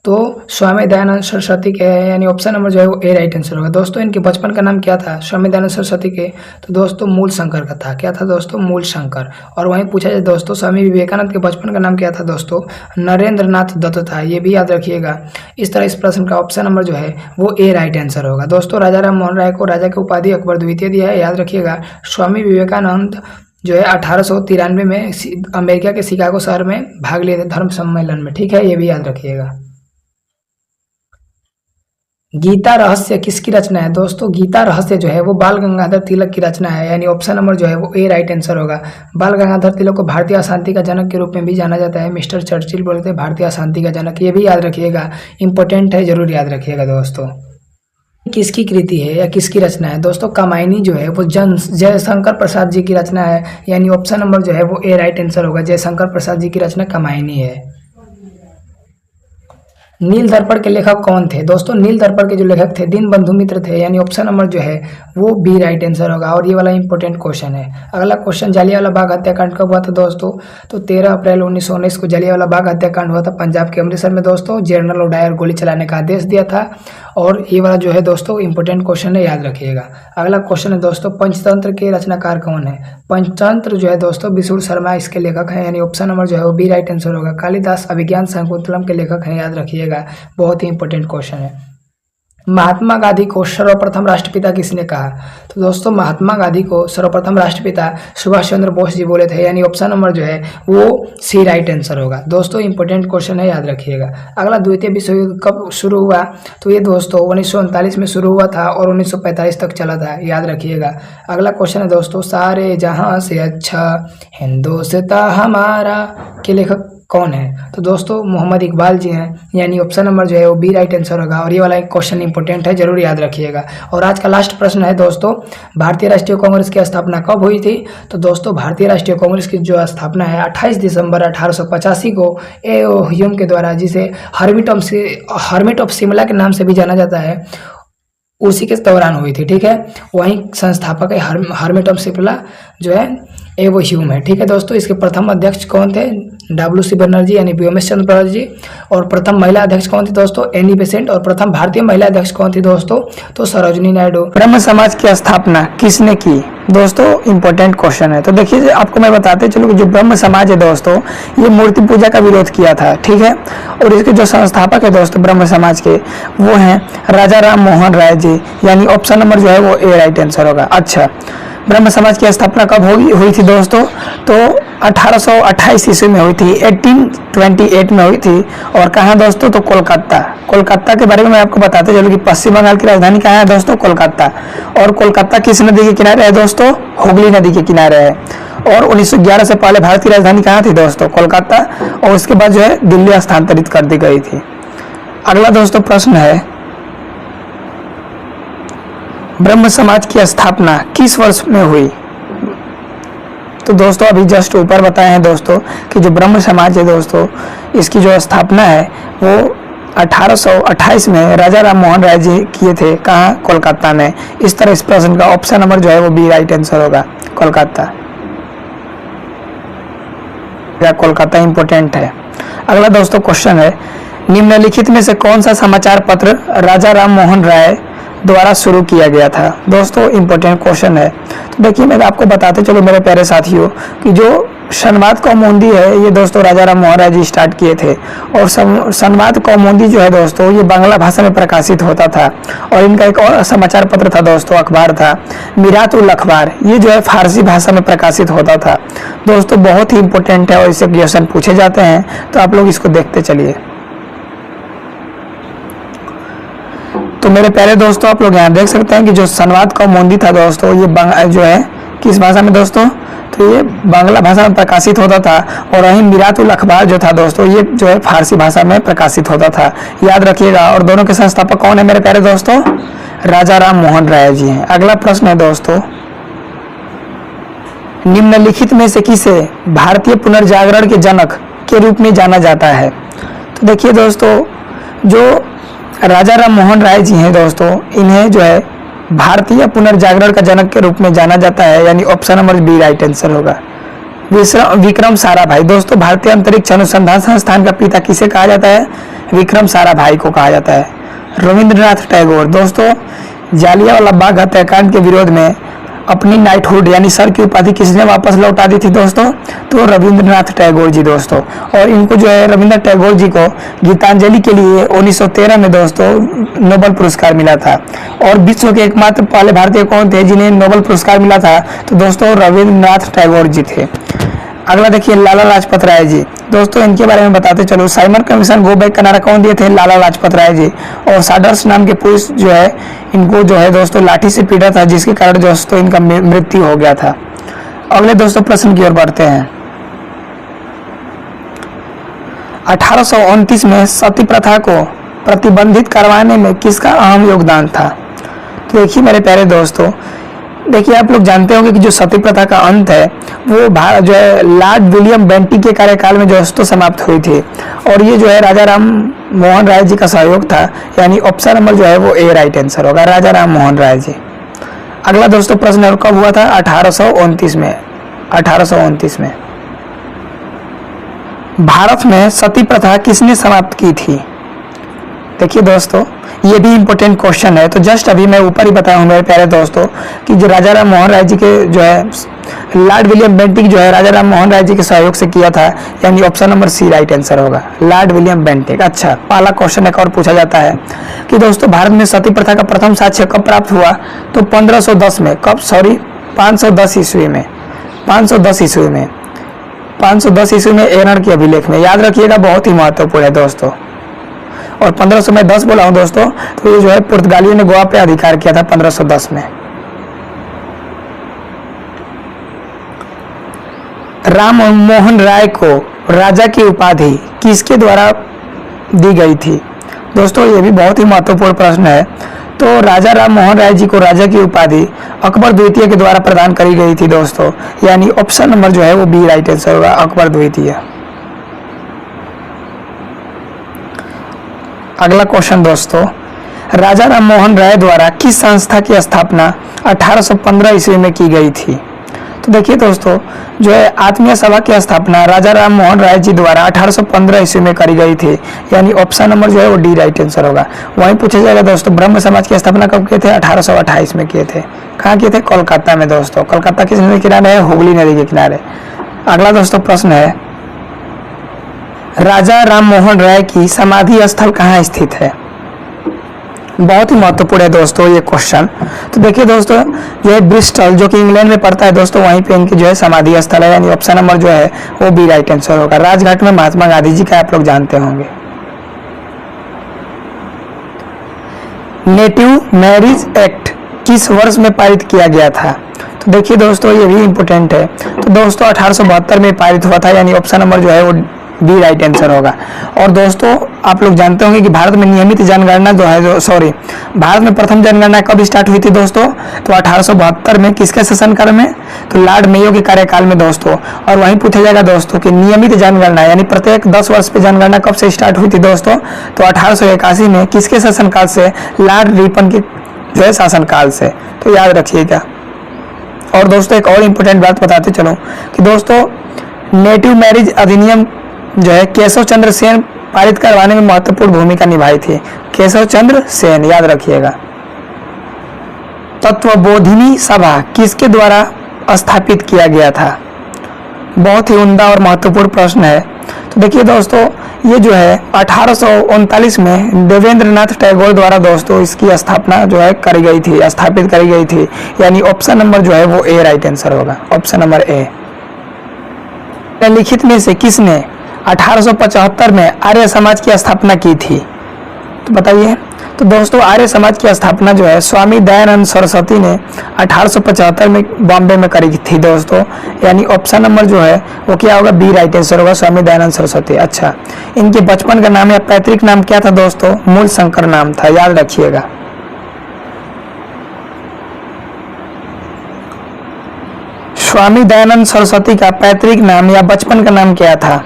तो स्वामी दयानंद सरस्वती के है, यानी ऑप्शन नंबर जो है वो ए राइट आंसर होगा। दोस्तों इनके बचपन का नाम क्या था स्वामी दयानंद सरस्वती के? तो दोस्तों मूल शंकर का था, क्या था दोस्तों? मूल शंकर। और वहीं पूछा जाए दोस्तों स्वामी विवेकानंद के बचपन का नाम क्या था दोस्तों? नरेंद्र नाथ दत्त था, ये भी याद रखिएगा। इस तरह इस प्रश्न का ऑप्शन नंबर जो है वो ए राइट आंसर होगा। दोस्तों राजा राम मोहन राय को राजा की उपाधि अकबर द्वितीय दिया है, याद रखिएगा। स्वामी विवेकानंद जो है 1893 में अमेरिका के शिकागो शहर में भाग लिए थे धर्म सम्मेलन में, ठीक है, ये भी याद रखिएगा। गीता रहस्य किसकी रचना है? दोस्तों गीता रहस्य जो है वो बाल गंगाधर तिलक की रचना है, यानी ऑप्शन नंबर जो है वो ए राइट आंसर होगा। बाल गंगाधर तिलक को भारतीय अशांति का जनक के रूप में भी जाना जाता है, मिस्टर चर्चिल बोलते हैं भारतीय अशांति का जनक, ये भी याद रखिएगा, इंपॉर्टेंट है, जरूर याद रखिएगा दोस्तों। किसकी कृति है या किसकी रचना है? दोस्तों कामायनी जो है वो जयशंकर प्रसाद जी की रचना है, यानी ऑप्शन नंबर जो है वो ए राइट आंसर होगा। जयशंकर प्रसाद जी की रचना कामायनी है। नील दर्पण के लेखक कौन थे? दोस्तों नील दर्पण के जो लेखक थे दीनबंधु मित्र थे, यानी ऑप्शन नंबर जो है वो बी राइट आंसर होगा। और ये वाला इंपॉर्टेंट क्वेश्चन है। अगला क्वेश्चन, जालियांवाला बाग हत्याकांड कब हुआ था दोस्तों? तो 13 अप्रैल 1919 को जालियांवाला बाग हत्याकांड हुआ था पंजाब के अमृतसर में दोस्तों। जनरल डायर गोली चलाने का आदेश दिया था। और ये वाला जो है दोस्तों इंपॉर्टेंट क्वेश्चन है, याद रखिएगा। अगला क्वेश्चन है दोस्तों, पंचतंत्र के रचनाकार कौन है? पंचतंत्र जो है दोस्तों विशुर शर्मा इसके लेखक हैं, यानी ऑप्शन नंबर जो है वो बी राइट आंसर होगा। कालिदास अभिज्ञान शाकुंतलम के लेखक हैं, याद रखिएगा, बहुत ही इंपॉर्टेंट क्वेश्चन है। महात्मा गांधी को सर्वप्रथम राष्ट्रपिता किसने कहा? तो दोस्तों महात्मा गांधी को सर्वप्रथम राष्ट्रपिता सुभाष चंद्र बोस जी बोले थे, यानी ऑप्शन नंबर जो है वो सी राइट आंसर होगा। दोस्तों इंपॉर्टेंट क्वेश्चन है, याद रखिएगा। अगला, द्वितीय विश्व युद्ध कब शुरू हुआ? तो ये दोस्तों 1939 में शुरू हुआ था और 1945 तक चला था, याद रखिएगा। अगला क्वेश्चन है दोस्तों, सारे जहां से अच्छा हिंदुस्तां हमारा के लेखक कौन है? तो दोस्तों मोहम्मद इकबाल जी हैं, यानी ऑप्शन नंबर जो है वो बी राइट आंसर होगा। और ये वाला एक क्वेश्चन इंपॉर्टेंट है, जरूर याद रखिएगा। और आज का लास्ट प्रश्न है दोस्तों, भारतीय राष्ट्रीय कांग्रेस की स्थापना कब हुई थी? तो दोस्तों भारतीय राष्ट्रीय कांग्रेस की जो स्थापना है 28 दिसंबर 1885 को ए.ओ. ह्यूम के द्वारा, जिसे हर्मिट ऑफ शिमला के नाम से भी जाना जाता है, उसी के दौरान हुई थी। ठीक है, वहीं संस्थापक है हर्मिट ऑफ शिमला जो है ए.ओ. ह्यूम है। ठीक है दोस्तों, इसके प्रथम अध्यक्ष कौन थे? डब्ल्यू.सी. बनर्जी, यानी व्योमेश चंद्र बनर्जी। और प्रथम महिला अध्यक्ष कौन थी दोस्तों? Annie Besant. और प्रथम भारतीय महिला अध्यक्ष कौन थी दोस्तों? तो सरोजनी नायडू। ब्रह्म समाज की स्थापना किसने की? दोस्तों इंपॉर्टेंट क्वेश्चन है। तो देखिए आपको मैं बताते चलूँ कि जो ब्रह्म समाज है दोस्तों, ये मूर्ति पूजा का विरोध किया था। ठीक है, और इसके जो संस्थापक है दोस्तों ब्रह्म समाज के, वो हैं राजा राम मोहन राय जी, यानी ऑप्शन नंबर जो है वो ए राइट आंसर होगा। अच्छा, ब्रह्म समाज की स्थापना कब हुई थी दोस्तों? तो 1828 ईस्वी में हुई थी, 1828 में हुई थी। और कहाँ दोस्तों? तो कोलकाता के बारे में मैं आपको बताते चलूँ कि पश्चिम बंगाल की राजधानी कहाँ है दोस्तों? कोलकाता। और कोलकाता किस नदी के किनारे है दोस्तों? हुगली नदी के किनारे है। और 1911 से पहले भारत की राजधानी कहाँ थी दोस्तों? कोलकाता। और उसके बाद जो है दिल्ली स्थानांतरित कर दी गई थी। अगला दोस्तों प्रश्न है, ब्रह्म समाज की स्थापना किस वर्ष में हुई? तो दोस्तों अभी जस्ट ऊपर बताए हैं दोस्तों कि जो ब्रह्म समाज है दोस्तों, इसकी जो स्थापना है वो 1828 में राजा राम मोहन राय जी किए थे। कहाँ? कोलकाता में। इस तरह इस प्रश्न का ऑप्शन नंबर जो है वो बी राइट आंसर होगा, कोलकाता। कोलकाता इंपॉर्टेंट है। अगला दोस्तों क्वेश्चन है, निम्नलिखित में से कौन सा समाचार पत्र राजा राम मोहन राय द्वारा शुरू किया गया था? दोस्तों इंपॉर्टेंट क्वेश्चन है। तो देखिए मैं आपको बताते चलो मेरे प्यारे साथियों कि जो संवाद कौमुदी है ये दोस्तों राजा राम मोहन राय जी स्टार्ट किए थे। और संवाद कौमुदी जो है दोस्तों ये बांग्ला भाषा में प्रकाशित होता था। और इनका एक और समाचार पत्र था दोस्तों, अखबार था मीरात उल अखबार, ये जो है फारसी भाषा में प्रकाशित होता था। दोस्तों बहुत ही इंपॉर्टेंट है और इससे क्वेश्चन पूछे जाते हैं, तो आप लोग इसको देखते चलिए। तो मेरे प्यारे दोस्तों आप लोग यहाँ देख सकते हैं कि जो संवाद कौमुदी था दोस्तों ये जो है किस भाषा में दोस्तों? तो ये बांग्ला भाषा में प्रकाशित होता था। और वहीं मीरात उल अखबार जो था दोस्तों ये जो है फारसी भाषा में प्रकाशित होता था, याद रखिएगा। और दोनों के संस्थापक कौन है मेरे प्यारे दोस्तों? राजा राम मोहन राय जी हैं। अगला प्रश्न है दोस्तों, निम्नलिखित में से किसे भारतीय पुनर्जागरण के जनक के रूप में जाना जाता है? तो देखिए दोस्तों जो राजा राम मोहन राय जी हैं दोस्तों, इन्हें जो है भारतीय पुनर्जागरण का जनक के रूप में जाना जाता है, यानी option number B right answer होगा, विक्रम साराभाई। दोस्तों भारतीय अंतरिक्ष अनुसंधान संस्थान का पिता किसे कहा जाता है? विक्रम साराभाई को कहा जाता है। रविंद्रनाथ टैगोर। दोस्तों जालियांवाला बाग हत्याकांड के विरोध में अपनी नाइटहुड यानी सर की उपाधि किसने वापस लौटा दी थी दोस्तों? तो रविंद्रनाथ टैगोर जी दोस्तों। और इनको जो है रविंद्रनाथ टैगोर जी को गीतांजलि के लिए 1913 में दोस्तों नोबेल पुरस्कार मिला था। और विश्व के एकमात्र पहले भारतीय कौन थे जिन्हें नोबेल पुरस्कार मिला था? तो दोस्तों रविंद्रनाथ टैगोर जी थे। अगला देखिए लाला लाजपत राय जी। दोस्तों इनके बारे में बताते चलो, साइमन कमीशन गो बैक का नारा कौन दिए थे? लाला लाजपत राय जी। और साडर्स नाम के पुरुष जो है इनको जो है दोस्तों लाठी से पीटा था, जिसके कारण दोस्तों इनका मृत्यु हो गया था। अगले दोस्तों प्रश्न की ओर बढ़ते हैं। 1829 में सती प्रथा को प्रतिबंधित करवाने में किसका अहम योगदान था? तो देखिए मेरे प्यारे दोस्तों देखिए आप लोग जानते होंगे कि जो सती प्रथा का अंत है वो जो है लॉर्ड विलियम बेंटिक के कार्यकाल में दोस्तों समाप्त हुई थी, और ये जो है राजा राम मोहन राय जी का सहयोग था, यानी ऑप्शन नंबर जो है वो ए राइट आंसर होगा, राजा राम मोहन राय जी। अगला दोस्तों प्रश्न कब हुआ था? 1829 में। 1829 में भारत में सती प्रथा किसने समाप्त की थी? देखिए दोस्तों ये भी इम्पोर्टेंट क्वेश्चन है, तो जस्ट अभी मैं ऊपर ही बताया हूँ मेरे प्यारे दोस्तों कि जो राजा राम मोहन राय जी के जो है लॉर्ड विलियम बेंटिक जो है राजा राम मोहन राय जी के सहयोग से किया था, यानी option number C right answer होगा, लॉर्ड विलियम बेंटिक। अच्छा, पहला क्वेश्चन एक और पूछा जाता है कि दोस्तों भारत में सती प्रथा का प्रथम साक्ष्य कब प्राप्त हुआ? तो 1510 में। कब? सॉरी 510 ईस्वी में। 510 ईस्वी में। 510 ईस्वी में एरन के अभिलेख में। याद रखिएगा, बहुत ही महत्वपूर्ण है दोस्तों। और 1510 बोला हूँ दोस्तों, तो ये जो है पुर्तगालियों ने गोवा पे अधिकार किया था 1510 में। राम मोहन राय को राजा की उपाधि किसके द्वारा दी गई थी? दोस्तों ये भी बहुत ही महत्वपूर्ण प्रश्न है। तो राजा राम मोहन राय जी को राजा की उपाधि अकबर द्वितीय के द्वारा प्रदान करी गई थी दोस्तों, यानी ऑप्शन नंबर जो है वो बी राइट आंसर होगा, अकबर द्वितीय। अगला क्वेश्चन दोस्तों, राजा राम मोहन राय द्वारा किस संस्था की स्थापना 1815 ईस्वी में की गई थी? तो देखिए दोस्तों जो है आत्मीय सभा की स्थापना राजा राम मोहन राय जी द्वारा 1815 ईस्वी में करी गई थी, यानी ऑप्शन नंबर जो है वो डी राइट आंसर होगा। वहीं पूछा जाएगा दोस्तों ब्रह्म समाज की स्थापना कब किए थे? 1828 में किए थे। कहाँ किए थे? कोलकाता में दोस्तों। कोलकाता किस नदी के किनारे है? हुगली नदी के किनारे। अगला दोस्तों प्रश्न है, राजा राम मोहन राय की समाधि स्थल कहाँ स्थित है? बहुत ही महत्वपूर्ण है दोस्तों ये क्वेश्चन। तो देखिए दोस्तों जो है ब्रिस्टल जो कि इंग्लैंड में पड़ता है दोस्तों, वहीं पे इनकी जो है समाधि स्थल है, यानी ऑप्शन नंबर जो है वो बी राइट आंसर होगा। राजघाट में महात्मा गांधी जी का आप लोग जानते होंगे। नेटिव मैरिज एक्ट किस वर्ष में पारित किया गया था? तो देखिए दोस्तों ये भी इम्पोर्टेंट है। तो दोस्तों 1872 में पारित हुआ था, यानी ऑप्शन नंबर जो है वो बी राइट आंसर होगा। और दोस्तों आप लोग जानते होंगे कि भारत में नियमित जनगणना जो है भारत में प्रथम जनगणना कब स्टार्ट हुई थी दोस्तों? तो 1872 में। किसके शासनकाल में? तो लॉर्ड मेयो के कार्यकाल में दोस्तों। और वहीं पूछा जाएगा दोस्तों कि नियमित जनगणना यानी प्रत्येक 10 वर्ष पे जनगणना कब से स्टार्ट हुई थी दोस्तों? तो 1881 में। किसके शासनकाल से? लॉर्ड रिपन के जो है शासनकाल से। तो याद रखिएगा। और दोस्तों एक और इम्पोर्टेंट बात बताते चलो कि दोस्तों नेटिव मैरिज अधिनियम जो है केशव चंद्र सेन पारित करवाने में महत्वपूर्ण भूमिका निभाई थी। केशव चंद्र सेन, याद रखिएगा। तत्वबोधिनी सभा किसके द्वारा स्थापित किया गया था? बहुत ही उम्दा और महत्वपूर्ण प्रश्न है। तो देखिए दोस्तों ये जो है 1839 में देवेंद्रनाथ टैगोर द्वारा दोस्तों इसकी स्थापना जो है करी गई थी, स्थापित करी गई थी, यानी ऑप्शन नंबर जो है वो ए राइट आंसर होगा, ऑप्शन नंबर ए। लिखित में से किसने 1875 में आर्य समाज की स्थापना की थी? तो बताइए। तो दोस्तों आर्य समाज की स्थापना जो है स्वामी दयानंद सरस्वती ने 1875 में बॉम्बे में करी थी दोस्तों, यानी ऑप्शन नंबर जो है वो क्या होगा? बी राइट आंसर होगा, स्वामी दयानंद सरस्वती। अच्छा, इनके बचपन का नाम या पैतृक नाम क्या था दोस्तों? मूल शंकर नाम था, याद रखिएगा। स्वामी दयानंद सरस्वती का पैतृक नाम या बचपन का नाम क्या था?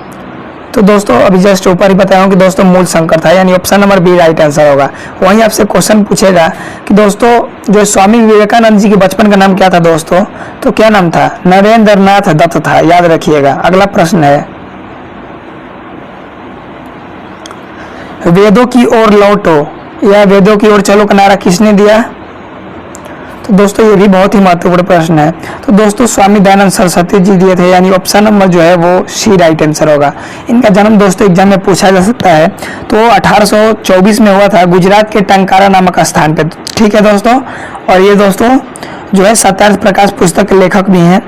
तो दोस्तों अभी जस्ट ऊपर ही बताया हूं कि दोस्तों मूल शंकर था, यानी option number B right answer होगा। वहीं आपसे क्वेश्चन पूछेगा कि दोस्तों जो स्वामी विवेकानंद जी के बचपन का नाम क्या था दोस्तों? तो क्या नाम था? नरेंद्र नाथ दत्त था, याद रखिएगा। अगला प्रश्न है, वेदों की ओर लौटो या वेदों की ओर चलो का नारा किसने दिया? तो दोस्तों ये भी बहुत ही महत्वपूर्ण प्रश्न है। तो दोस्तों स्वामी दयानंद सरस्वती जी दिए थे, यानी ऑप्शन नंबर जो है वो सी राइट आंसर होगा। इनका जन्म दोस्तों एग्जाम में पूछा जा सकता है। तो 1824 में हुआ था गुजरात के टंकारा नामक स्थान पे, ठीक है दोस्तों। और ये दोस्तों जो है सत्यार्थ प्रकाश पुस्तक के लेखक भी हैं।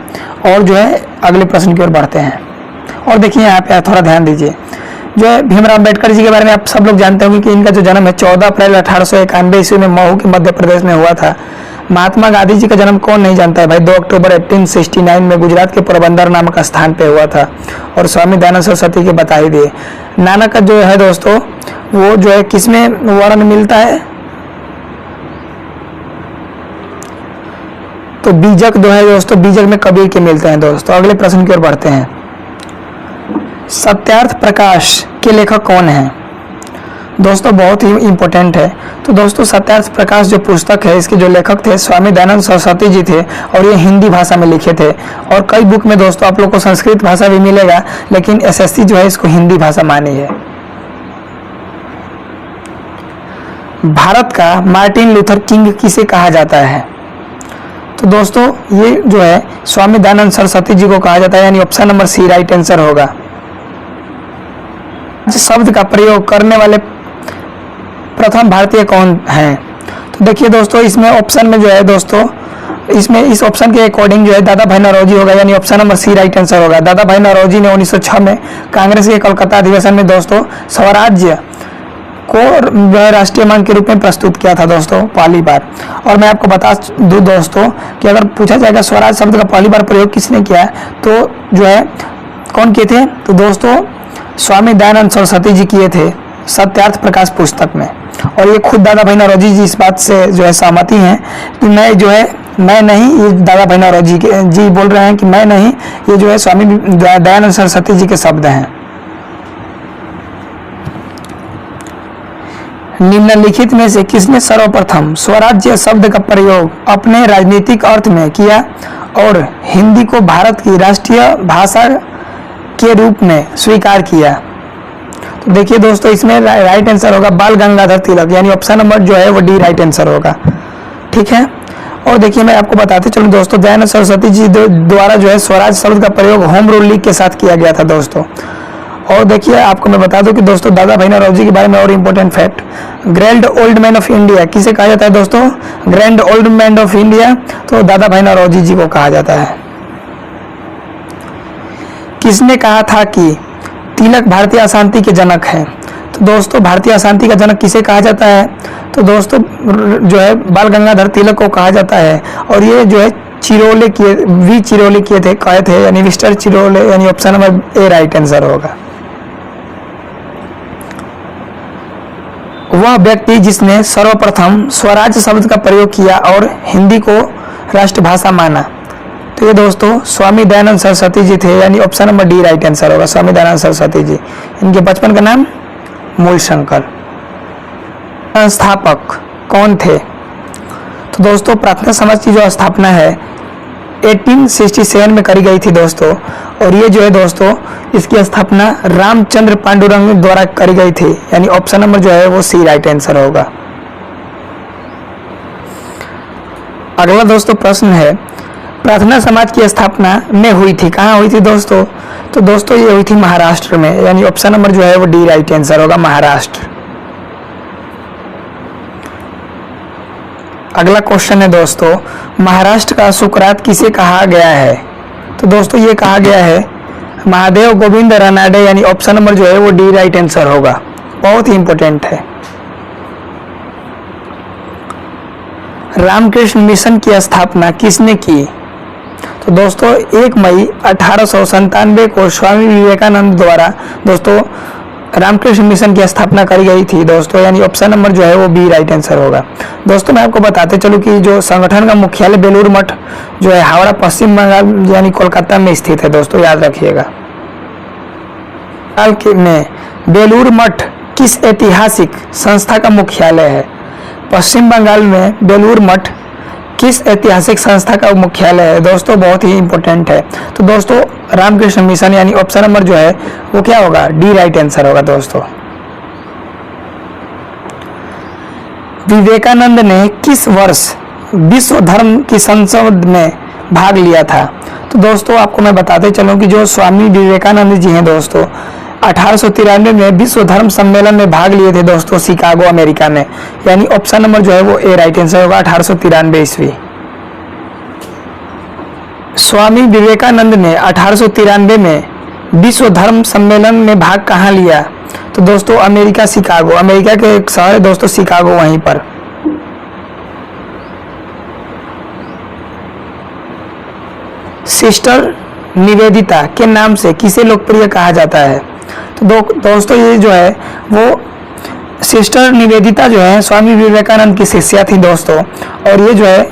और जो है अगले प्रश्न की ओर बढ़ते हैं। और देखिए यहाँ पे थोड़ा ध्यान दीजिए, जो है भीमराव अम्बेडकर जी के बारे में आप सब लोग जानते होंगे कि इनका जो जन्म है 14 अप्रैल 1891 ईस्वी में महू के मध्य प्रदेश में हुआ था। महात्मा गांधी जी का जन्म कौन नहीं जानता है भाई? 2 अक्टूबर 1869 में गुजरात के पोरबंदर नामक स्थान पे हुआ था। और स्वामी दयानंद सरस्वती के बता ही दिए। नानक का जो है दोस्तों वो जो है किसमें वर्ण मिलता है? तो बीजक जो है दोस्तों, बीजक में कबीर के मिलते हैं दोस्तों। अगले प्रश्न की ओर बढ़ते हैं। सत्यार्थ प्रकाश के लेखक कौन हैं? दोस्तों बहुत ही इम्पोर्टेंट है। तो दोस्तों सत्यार्थ प्रकाश जो पुस्तक है, इसके जो लेखक थे स्वामी दयानंद सरस्वती जी थे, और ये हिंदी भाषा में लिखे थे। और कई बुक में दोस्तों आप लोग को संस्कृत भाषा भी मिलेगा, लेकिन एसएससी जो है इसको हिंदी भाषा मानी है। भारत का मार्टिन लूथर किंग किसे कहा जाता है? तो दोस्तों ये जो है स्वामी दयानंद सरस्वती जी को कहा जाता है, यानी option number C right answer होगा। शब्द का प्रयोग करने वाले प्रथम भारतीय कौन हैं? तो देखिए दोस्तों, इसमें ऑप्शन में जो है दोस्तों, इसमें इस ऑप्शन के अकॉर्डिंग जो है दादा भाई नौरोजी होगा, यानी option number C right answer होगा। दादा भाई नौरोजी ने 1906 में कांग्रेस के कोलकाता अधिवेशन में दोस्तों स्वराज्य को राष्ट्रीय मांग के रूप में प्रस्तुत किया था दोस्तों पहली बार। और मैं आपको बता दूं दोस्तों कि अगर पूछा जाएगा स्वराज शब्द का पहली बार प्रयोग किसने किया है, तो जो है कौन किए थे? तो दोस्तों स्वामी दयानंद सरस्वती जी किए थे सत्यार्थ प्रकाश पुस्तक में। और ये खुद दादा भाई नौरोजी जी इस बात से जो है सहमति हैं कि मैं नहीं, ये दादा भाई नौरोजी जी बोल रहे हैं कि मैं नहीं, ये जो है स्वामी दयानंद सरस्वती जी के शब्द हैं। निम्नलिखित में से किसने सर्वप्रथम स्वराज्य शब्द का प्रयोग अपने राजनीतिक अर्थ में किया और हिंदी को भारत की राष्ट्रीय भाषा के रूप में स्वीकार किया? तो देखिए दोस्तों, इसमें राइट आंसर होगा बाल गंगाधर तिलक, यानी ऑप्शन नंबर जो है वो डी राइट आंसर होगा। ठीक है। और देखिए मैं आपको बताते चलूं दोस्तों, दयानंद सरस्वती जी द्वारा जो है स्वराज शब्द का प्रयोग होम रूल लीग के साथ किया गया था दोस्तों। और देखिए आपको मैं बता दूं कि दोस्तों दादा भाई नौरोजी के बारे में और important fact, grand old man of India किसे कहा जाता है दोस्तों? Grand old man of India तो दादा भाई नौरोजी जी को कहा जाता है। किसने कहा था कि तिलक भारतीय अशांति के जनक है? तो दोस्तों भारतीय अशांति का जनक किसे कहा जाता है? तो दोस्तों जो है बाल गंगाधर तिलक को कहा जाता है। और ये जो है चिरोले किए थे, कहे थे, यानी मिस्टर चिरोले, यानी option number A right answer होगा। वह व्यक्ति जिसने सर्वप्रथम स्वराज शब्द का प्रयोग किया और हिंदी को राष्ट्रभाषा माना, तो ये दोस्तों स्वामी दयानंद सरस्वती जी थे, यानी option number D right answer होगा। स्वामी दयानंद सरस्वती जी, इनके बचपन का नाम मूलशंकर। संस्थापक कौन थे? तो दोस्तों प्रार्थना समाज की जो स्थापना है 1867 में करी गई थी दोस्तों। और ये जो है दोस्तों इसकी स्थापना रामचंद्र पांडुरंग द्वारा करी गई थी, यानी ऑप्शन नंबर जो है वो सी राइट आंसर होगा। अगला दोस्तों प्रश्न है, प्रार्थना समाज की स्थापना में हुई थी, कहाँ हुई थी दोस्तों? तो दोस्तों ये हुई थी महाराष्ट्र में, यानी ऑप्शन नंबर जो है वो डी राइट आंसर होगा, महाराष्ट्र। अगला क्वेश्चन है दोस्तों, महाराष्ट्र का सुकरात किसे कहा गया है? तो दोस्तों ये कहा गया है महादेव गोविंद रानडे, यानी ऑप्शन नंबर जो है वो डी राइट आंसर होगा। बहुत ही इंपॉर्टेंट है। रामकृष्ण मिशन की स्थापना किसने की? तो दोस्तों 1 मई 1897 को स्वामी विवेकानंद द्वारा दोस्तों रामकृष्ण मिशन की स्थापना करी गई थी दोस्तों, यानी ऑप्शन नंबर जो है वो बी राइट आंसर होगा। दोस्तों मैं आपको बताते चलूं कि जो संगठन का मुख्यालय बेलूर मठ जो है हावड़ा पश्चिम बंगाल यानी कोलकाता में स्थित है दोस्तों, याद रखिएगा। हाल के में बेलूर मठ किस ऐतिहासिक संस्था का मुख्यालय है? पश्चिम बंगाल में बेलूर मठ किस ऐतिहासिक संस्था का मुख्यालय है? दोस्तों बहुत ही इंपॉर्टेंट है। तो दोस्तों रामकृष्ण मिशन, यानी ऑप्शन नंबर जो है वो क्या होगा? डी राइट आंसर होगा दोस्तों। विवेकानंद ने किस वर्ष विश्व धर्म की संसद में भाग लिया था? तो दोस्तों आपको मैं बताते चलूं कि जो स्वामी विवेकानंद जी हैं दोस्तों 1893 में विश्व धर्म सम्मेलन में भाग लिए थे दोस्तों, शिकागो अमेरिका में, यानी ऑप्शन नंबर जो है वो ए राइट आंसर होगा, 1893 ईस्वी। स्वामी विवेकानंद ने 1893 में विश्व धर्म सम्मेलन में भाग कहाँ लिया? तो दोस्तों अमेरिका, शिकागो, अमेरिका के एक शहर है दोस्तों शिकागो, वहीं पर। सिस्टर निवेदिता के नाम से किसे लोकप्रिय कहा जाता है? तो दोस्तों ये जो है वो सिस्टर निवेदिता जो है स्वामी विवेकानंद की शिष्या थी दोस्तों, और ये जो है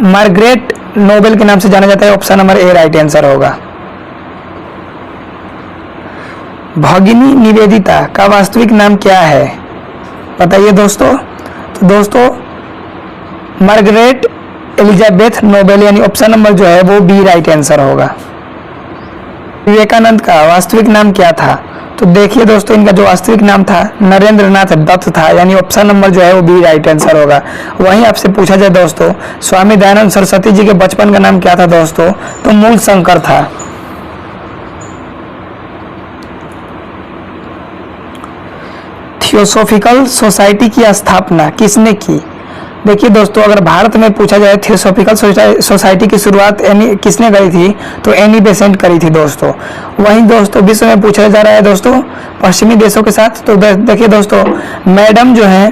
मार्गरेट नोबेल के नाम से जाना जाता है। Option number A right answer होगा। भगिनी निवेदिता का वास्तविक नाम क्या है, बताइए दोस्तों। तो दोस्तों मार्गरेट एलिजाबेथ नोबेल यानी ऑप्शन नंबर जो है वो बी राइट आंसर होगा। विवेकानंद का वास्तविक नाम क्या था, तो देखिए दोस्तों इनका जो वास्तविक नाम था नरेंद्र नाथ दत्त था, यानी ऑप्शन नंबर जो है वो बी राइट आंसर होगा। वहीं आपसे पूछा जाए दोस्तों स्वामी दयानंद सरस्वती जी के बचपन का नाम क्या था दोस्तों, तो मूल शंकर था। थियोसॉफिकल सोसाइटी की स्थापना किसने की, देखिए दोस्तों अगर भारत में पूछा जाए थियोसॉफिकल सोसाइटी की शुरुआत किसने करी थी, तो एनी बेसेंट करी थी दोस्तों। वहीं दोस्तों विश्व में पूछा जा रहा है दोस्तों पश्चिमी देशों के साथ, तो देखिए दोस्तों मैडम जो है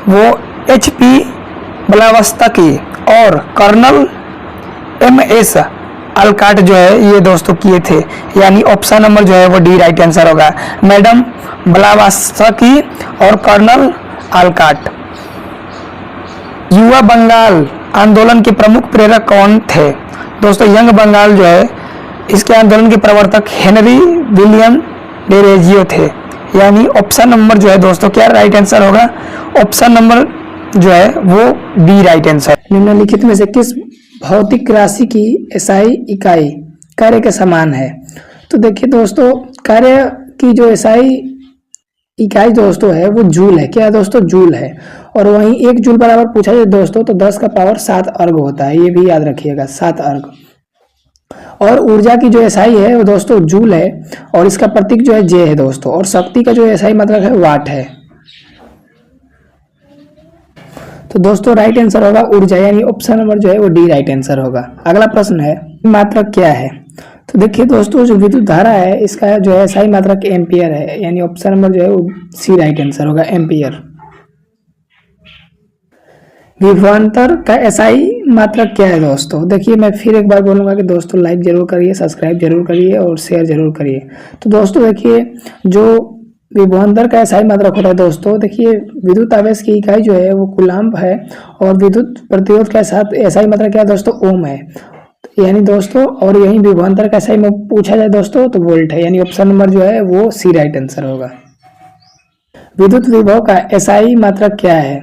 वो HP ब्लावत्स्की और कर्नल MS अल्काट जो है ये दोस्तों किए थे, यानी ऑप्शन नंबर जो है वो डी राइट आंसर होगा। मैडम ब्लावत्स्की और कर्नल अल्काट। युवा बंगाल आंदोलन के प्रमुख प्रेरक कौन थे, दोस्तों यंग बंगाल जो है इसके आंदोलन के प्रवर्तक हेनरी विलियम डेरेजियो थे, यानी ऑप्शन नंबर जो है दोस्तों क्या राइट आंसर होगा, ऑप्शन नंबर जो है वो बी राइट आंसर। निम्नलिखित में से किस भौतिक राशि की SI इकाई कार्य के समान है, तो देखिए दोस्तों कार्य की जो SI इकाई दोस्तों है वो जूल है। क्या है दोस्तों, जूल है। और वहीं 1 जूल बराबर पूछा जाए दोस्तों तो 10 का पावर 7 अर्ग होता है, ये भी याद रखिएगा 7 अर्ग। और ऊर्जा की जो SI है वो दोस्तों जूल है और इसका प्रतीक जो है J है दोस्तों। और शक्ति का जो SI मात्रक है वाट है। तो दोस्तों राइट आंसर होगा ऊर्जा, यानी ऑप्शन नंबर जो है वो डी राइट आंसर होगा। अगला प्रश्न है मात्रक क्या है, तो देखिए दोस्तों जो विद्युत धारा है इसका जो है SI मात्रक एम्पियर है, यानी ऑप्शन नंबर जो है वो सी राइट आंसर होगा एम्पियर। विभवांतर का SI मात्रक क्या है दोस्तों, देखिए मैं फिर एक बार बोलूंगा कि दोस्तों लाइक जरूर करिए, सब्सक्राइब जरूर करिए और शेयर जरूर करिए। तो दोस्तों देखिए जो विभवांतर का SI मात्रक होता है दोस्तों, देखिए विद्युत आवेश की इकाई जो है वो कूलम्ब है और विद्युत प्रतिरोध का साथ SI मात्रक क्या है दोस्तों, ओम है, यानी दोस्तों। और यही विभवांतर का SI में पूछा जाए दोस्तों तो वोल्ट है, यानी ऑप्शन नंबर जो है वो सी राइट आंसर होगा। विद्युत विभव का SI मात्रक क्या है,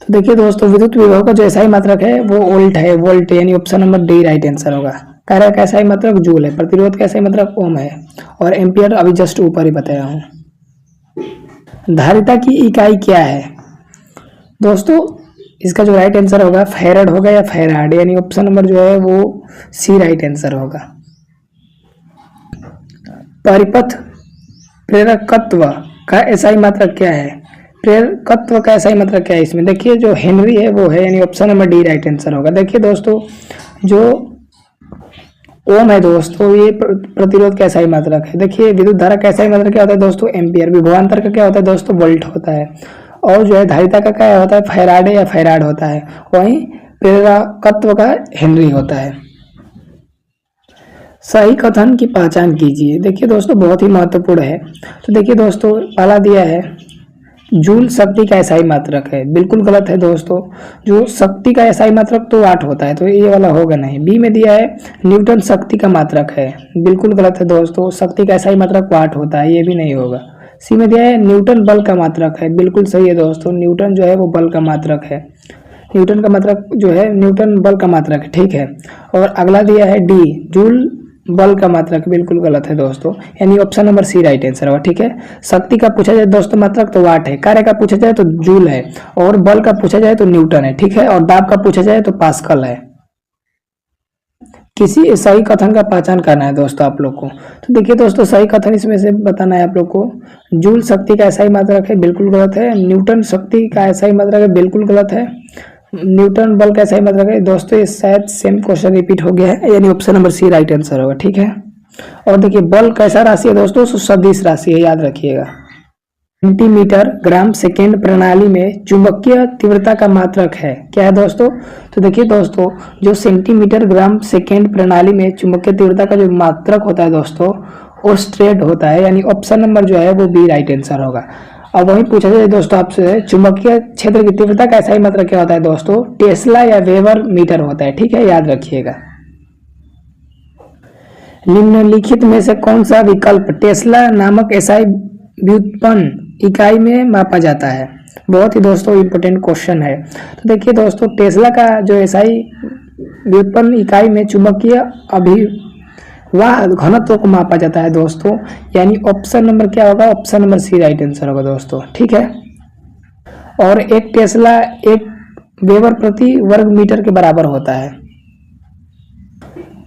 तो देखिए दोस्तों विद्युत विभव का जो SI मात्रक है वो वोल्ट है, वोल्ट, यानी option number D right answer होगा। कार्य का SI मात्रक जूल है, प्रतिरोध का SI मात्रक ओम है और एम्पियर अभी जस्ट ऊपर ही बताया हूँ। धारिता की इकाई क्या है दोस्तों, इसका जो राइट आंसर होगा फैराड होगा या फैराड, यानी ऑप्शन नंबर जो है वो सी राइट आंसर होगा। परिपथ प्रेरकत्व का SI मात्रक क्या है, प्रेरकत्व का SI मात्रक क्या है इसमें, देखिए जो हेनरी है वो है, यानी option number D right answer होगा। देखिए दोस्तों जो ओम है दोस्तों ये प्रतिरोध का SI मात्रक है। देखिए विद्युत धारा का SI मात्रक क्या होता है दोस्तों, एम्पियर। विभवांतर का क्या होता है दोस्तों, वोल्ट होता है। और जो है धारिता का क्या होता है, फैराडे या फैराड होता है। वहीं प्रेरकत्व का हेनरी होता है। सही कथन की पहचान कीजिए, देखिए दोस्तों बहुत ही महत्वपूर्ण है। तो देखिए दोस्तों पहला दिया है जूल शक्ति का SI मात्रक है, बिल्कुल गलत है दोस्तों। जो शक्ति का SI मात्रक तो वाट होता है, तो ये वाला होगा नहीं। बी में दिया है न्यूटन शक्ति का मात्रक है, बिल्कुल गलत है दोस्तों। शक्ति का SI मात्रक वाट होता है, ये भी नहीं होगा। सी में दिया है न्यूटन बल का मात्रक है, बिल्कुल सही है दोस्तों। न्यूटन जो है वो बल का मात्रक है, न्यूटन का मात्रक जो है न्यूटन बल का मात्रक है, ठीक है। और अगला दिया है डी जूल बल का मात्रक, बिल्कुल गलत है दोस्तों, यानी option number C right answer होगा, ठीक है। शक्ति का पूछा जाए दोस्तों मात्रक तो वाट है, कार्य का पूछा जाए तो जूल है, और बल का पूछा जाए तो न्यूटन है, ठीक है। और दाब का पूछा जाए तो पास्कल है। किसी सही कथन का पहचान करना है दोस्तों आप लोग को। तो देखिए दोस्तों सही कथन इसमें से बताना है आप लोग को। जूल शक्ति का SI मात्रक है, बिल्कुल गलत है। न्यूटन शक्ति का SI मात्रक है, बिल्कुल गलत है। न्यूटन बल का SI मात्रक है दोस्तों, ये शायद सेम क्वेश्चन रिपीट हो गया है, यानी option number C right answer होगा, ठीक है। और देखिए बल कैसा राशि है दोस्तों, सदिश राशि है, याद रखिएगा। सेंटीमीटर ग्राम सेकेंड प्रणाली में चुंबकीय तीव्रता का मात्रक है, क्या है दोस्तों। तो देखिए दोस्तों जो सेंटीमीटर ग्राम सेकेंड प्रणाली में चुंबकीय तीव्रता का जो मात्रक होता है दोस्तों वो स्ट्रेट होता है, यानी ऑप्शन नंबर जो है वो बी राइट आंसर होगा। अब वही पूछा जाए दोस्तों आपसे, चुंबकीय क्षेत्र की तीव्रता का SI मात्रक क्या होता है दोस्तों? टेस्ला या वेबर मीटर होता है, ठीक है, याद रखिएगा। निम्नलिखित में से कौन सा विकल्प टेस्ला नामक SI व्युत्पन्न इकाई में मापा जाता है? बहुत ही दोस्तों इंपोर्टेंट क्वेश्चन है। तो देखिए दोस्तों, टेस्ला का जो SI व्युत्पन्न इकाई में चुंबकीय अभिवाह घनत्व को मापा जाता है दोस्तों, यानी ऑप्शन नंबर क्या होगा? Option number C right answer होगा दोस्तों, ठीक है। और एक टेस्ला 1 वेबर प्रति वर्ग मीटर के बराबर होता है।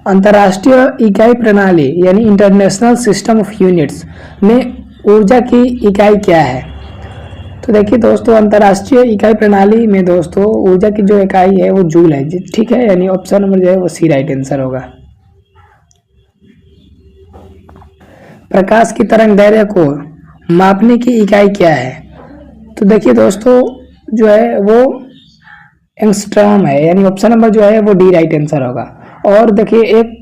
अंतर्राष्ट्रीय इकाई प्रणाली यानी इंटरनेशनल सिस्टम ऑफ यूनिट्स में ऊर्जा की इकाई क्या है? तो देखिए दोस्तों, अंतर्राष्ट्रीय इकाई प्रणाली में दोस्तों ऊर्जा की जो इकाई है वो जूल है, ठीक है, यानी ऑप्शन नंबर जो है वो सी राइट आंसर होगा। प्रकाश की तरंग दैर्घ्य को मापने की इकाई क्या है? तो देखिए दोस्तों, जो है वो एंगस्ट्रॉम है, यानी ऑप्शन नंबर जो है वो डी राइट आंसर होगा। और देखिए, एक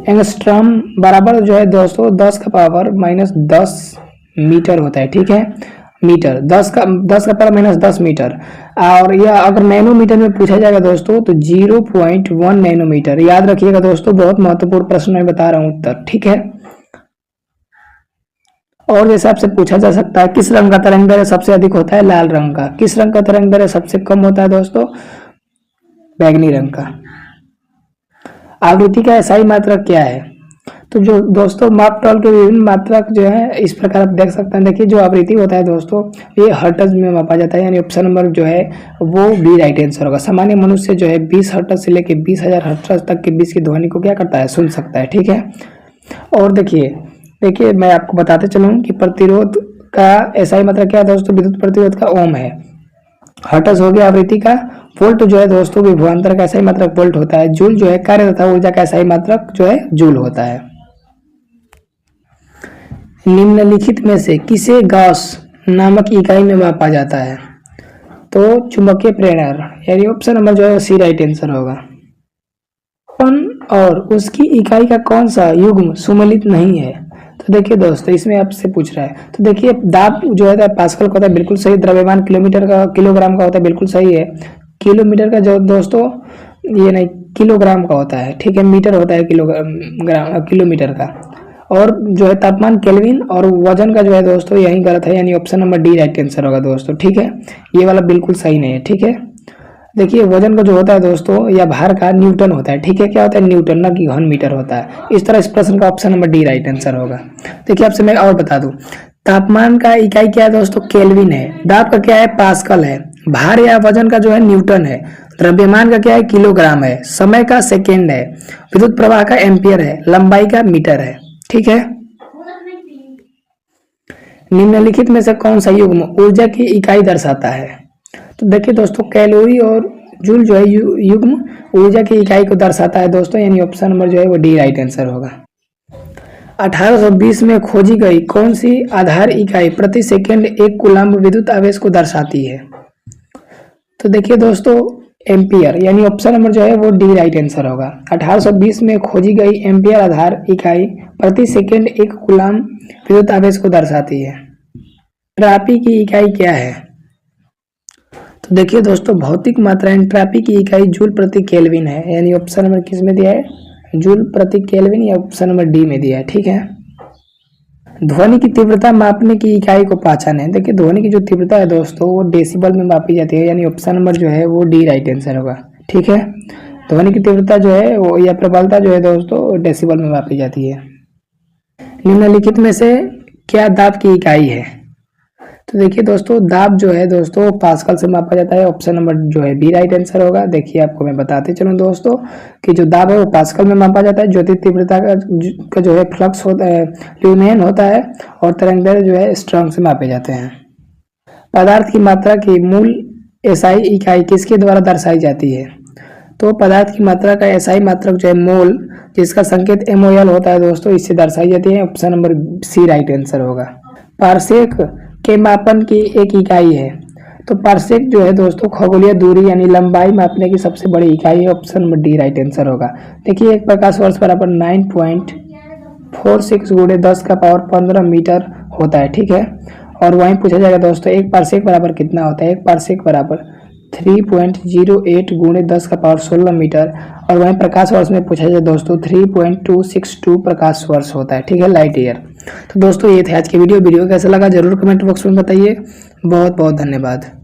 एंगस्ट्रॉम बराबर जो है दोस्तों 10 का पावर माइनस 10 मीटर होता है, ठीक है, मीटर 10 का पावर माइनस 10 मीटर। और यह अगर नैनोमीटर में पूछा जाएगा दोस्तों तो 0.1 नैनोमीटर। याद रखिएगा दोस्तों, बहुत महत्वपूर्ण प्रश्न मैं बता रहा हूँ उत्तर, ठीक है। और जैसे आपसे पूछा जा सकता है किस रंग का तरंग दैर्घ्य सबसे अधिक होता है? लाल रंग का। किस रंग का तरंग दैर्घ्य सबसे कम होता है दोस्तों? बैगनी रंग का। आवृत्ति का SI मात्रक क्या है? तो जो दोस्तों माप तौल के विभिन्न मात्रक जो है इस प्रकार आप देख सकते हैं। देखिए, जो आवृत्ति होता है दोस्तों ये हर्ट्ज में मापा जाता है, यानी ऑप्शन नंबर जो है वो बी राइट आंसर होगा। सामान्य मनुष्य जो है 20 हर्ट्ज से लेकर 20,000 हर्ट्ज तक के बीच की ध्वनि को क्या करता है? सुन सकता है, ठीक है। और देखिए मैं आपको बताते चलूँ कि प्रतिरोध का SI मात्रक क्या है दोस्तों? विद्युत प्रतिरोध का ओम है। हर्ट्ज हो गया आवृत्ति का। वोल्ट जो है दोस्तों विभवांतर का SI मात्रक वोल्ट होता है। जूल जो है कार्य तथा ऊर्जा का SI मात्रक जो है जूल होता है। निम्नलिखित में से किसे गॉस नामक इकाई में मापा जाता है? तो चुंबकीय प्रेरण, यानी ऑप्शन नंबर जो है सी राइट आंसर होगा। और उसकी इकाई का कौन सा युग्म सुमेलित नहीं है? तो देखिए दोस्तों, इसमें आपसे पूछ रहा है। तो देखिए, दाब जो है पास्कल का होता है, बिल्कुल सही। द्रव्यमान किलोग्राम का होता है, बिल्कुल सही है। किलोमीटर का जो दोस्तों ये नहीं, किलोग्राम का होता है, ठीक है। मीटर होता है किलोमीटर का। और जो है तापमान केल्विन, और वजन का जो है दोस्तों यही गलत है, यानी option number D right answer होगा दोस्तों, ठीक है। ये वाला बिल्कुल सही नहीं है, ठीक है। देखिए, वजन का जो होता है दोस्तों या भार का न्यूटन होता है, ठीक है। क्या होता है? न्यूटन, ना कि घन मीटर होता है। इस तरह इस प्रश्न का option number D right answer होगा। देखिए, आपसे मैं और बता दूं, तापमान का इकाई क्या है दोस्तों? केल्विन है। दाब का क्या है? पास्कल है। भार या वजन का जो है न्यूटन है। द्रव्यमान का क्या है? किलोग्राम है। समय का सेकेंड है। विद्युत प्रवाह का एम्पियर है। लंबाई का मीटर है, ठीक है। निम्नलिखित में से कौन सा युग्म ऊर्जा की इकाई दर्शाता है? तो देखिए दोस्तों, कैलोरी और जूल जो है युग्म ऊर्जा की इकाई को दर्शाता है दोस्तों, यानी ऑप्शन नंबर जो है वो डी राइट आंसर होगा। 1820 में खोजी गई कौन सी आधार इकाई प्रति सेकंड 1 कूलम्ब विद्युत आवेश को दर्शाती है? तो देखिए दोस्तों, एम्पियर, यानी ऑप्शन नंबर जो है वो डी राइट आंसर होगा। 1820 में खोजी गई एम्पियर आधार इकाई प्रति सेकंड 1 कूलम्ब विद्युत आवेश को दर्शाती है। एंट्रॉपी की इकाई क्या है? तो देखिए दोस्तों, भौतिक मात्रा एंट्रॉपी की इकाई जूल प्रति केल्विन है, यानी ऑप्शन नंबर किस में दिया है? जूल प्रति केल्विन, या ऑप्शन नंबर डी में दिया है, ठीक है। ध्वनि की तीव्रता मापने की इकाई को पहचाने। देखिए, ध्वनि की जो तीव्रता है दोस्तों वो डेसिबल में मापी जाती है, यानी ऑप्शन नंबर जो है वो डी राइट आंसर होगा, ठीक है। ध्वनि की तीव्रता जो है वो या प्रबलता जो है दोस्तों डेसिबल में मापी जाती है। निम्नलिखित में से क्या दाब की इकाई है? तो देखिए दोस्तों, दाब जो है दोस्तों पास्कल से मापा जाता है। ऑप्शन नंबर जो है बी राइट आंसर होगा। देखिए, आपको मैं बताते चलूं दोस्तों कि जो दाब है वो पास्कल में मापा जाता है। ज्योति तीव्रता का जो है फ्लक्स होता है, ल्यूमेन होता है, और तरंग दैर्घ्य जो है स्ट्रॉन्ग से मापे जाते हैं। पदार्थ की मात्रा की मूल SI इकाई किसके द्वारा दर्शाई जाती है? तो पदार्थ की मात्रा का SI मात्रक जो है मोल, जिसका संकेत MOL होता है दोस्तों, इससे दर्शाई जाती है। Option number C right answer होगा। पारसेक के मापन की एक इकाई है। तो पारसेक जो है दोस्तों खगोलीय दूरी यानी लंबाई मापने की सबसे बड़ी इकाई है। Option number D right answer होगा। देखिए, एक प्रकाश वर्ष बराबर 9.46 × 10 का पावर 15 मीटर होता है, ठीक है। और वहीं पूछा जाएगा दोस्तों एक पारसेक बराबर कितना होता है। एक पारसेक बराबर 3.08 गुणे 10 का पावर 16 मीटर। और वहीं प्रकाश वर्ष में पूछा जाए दोस्तों 3.262 प्रकाश वर्ष होता है, ठीक है, लाइट ईयर। तो दोस्तों ये थे आज की वीडियो कैसा लगा जरूर कमेंट बॉक्स में बताइए। बहुत बहुत धन्यवाद।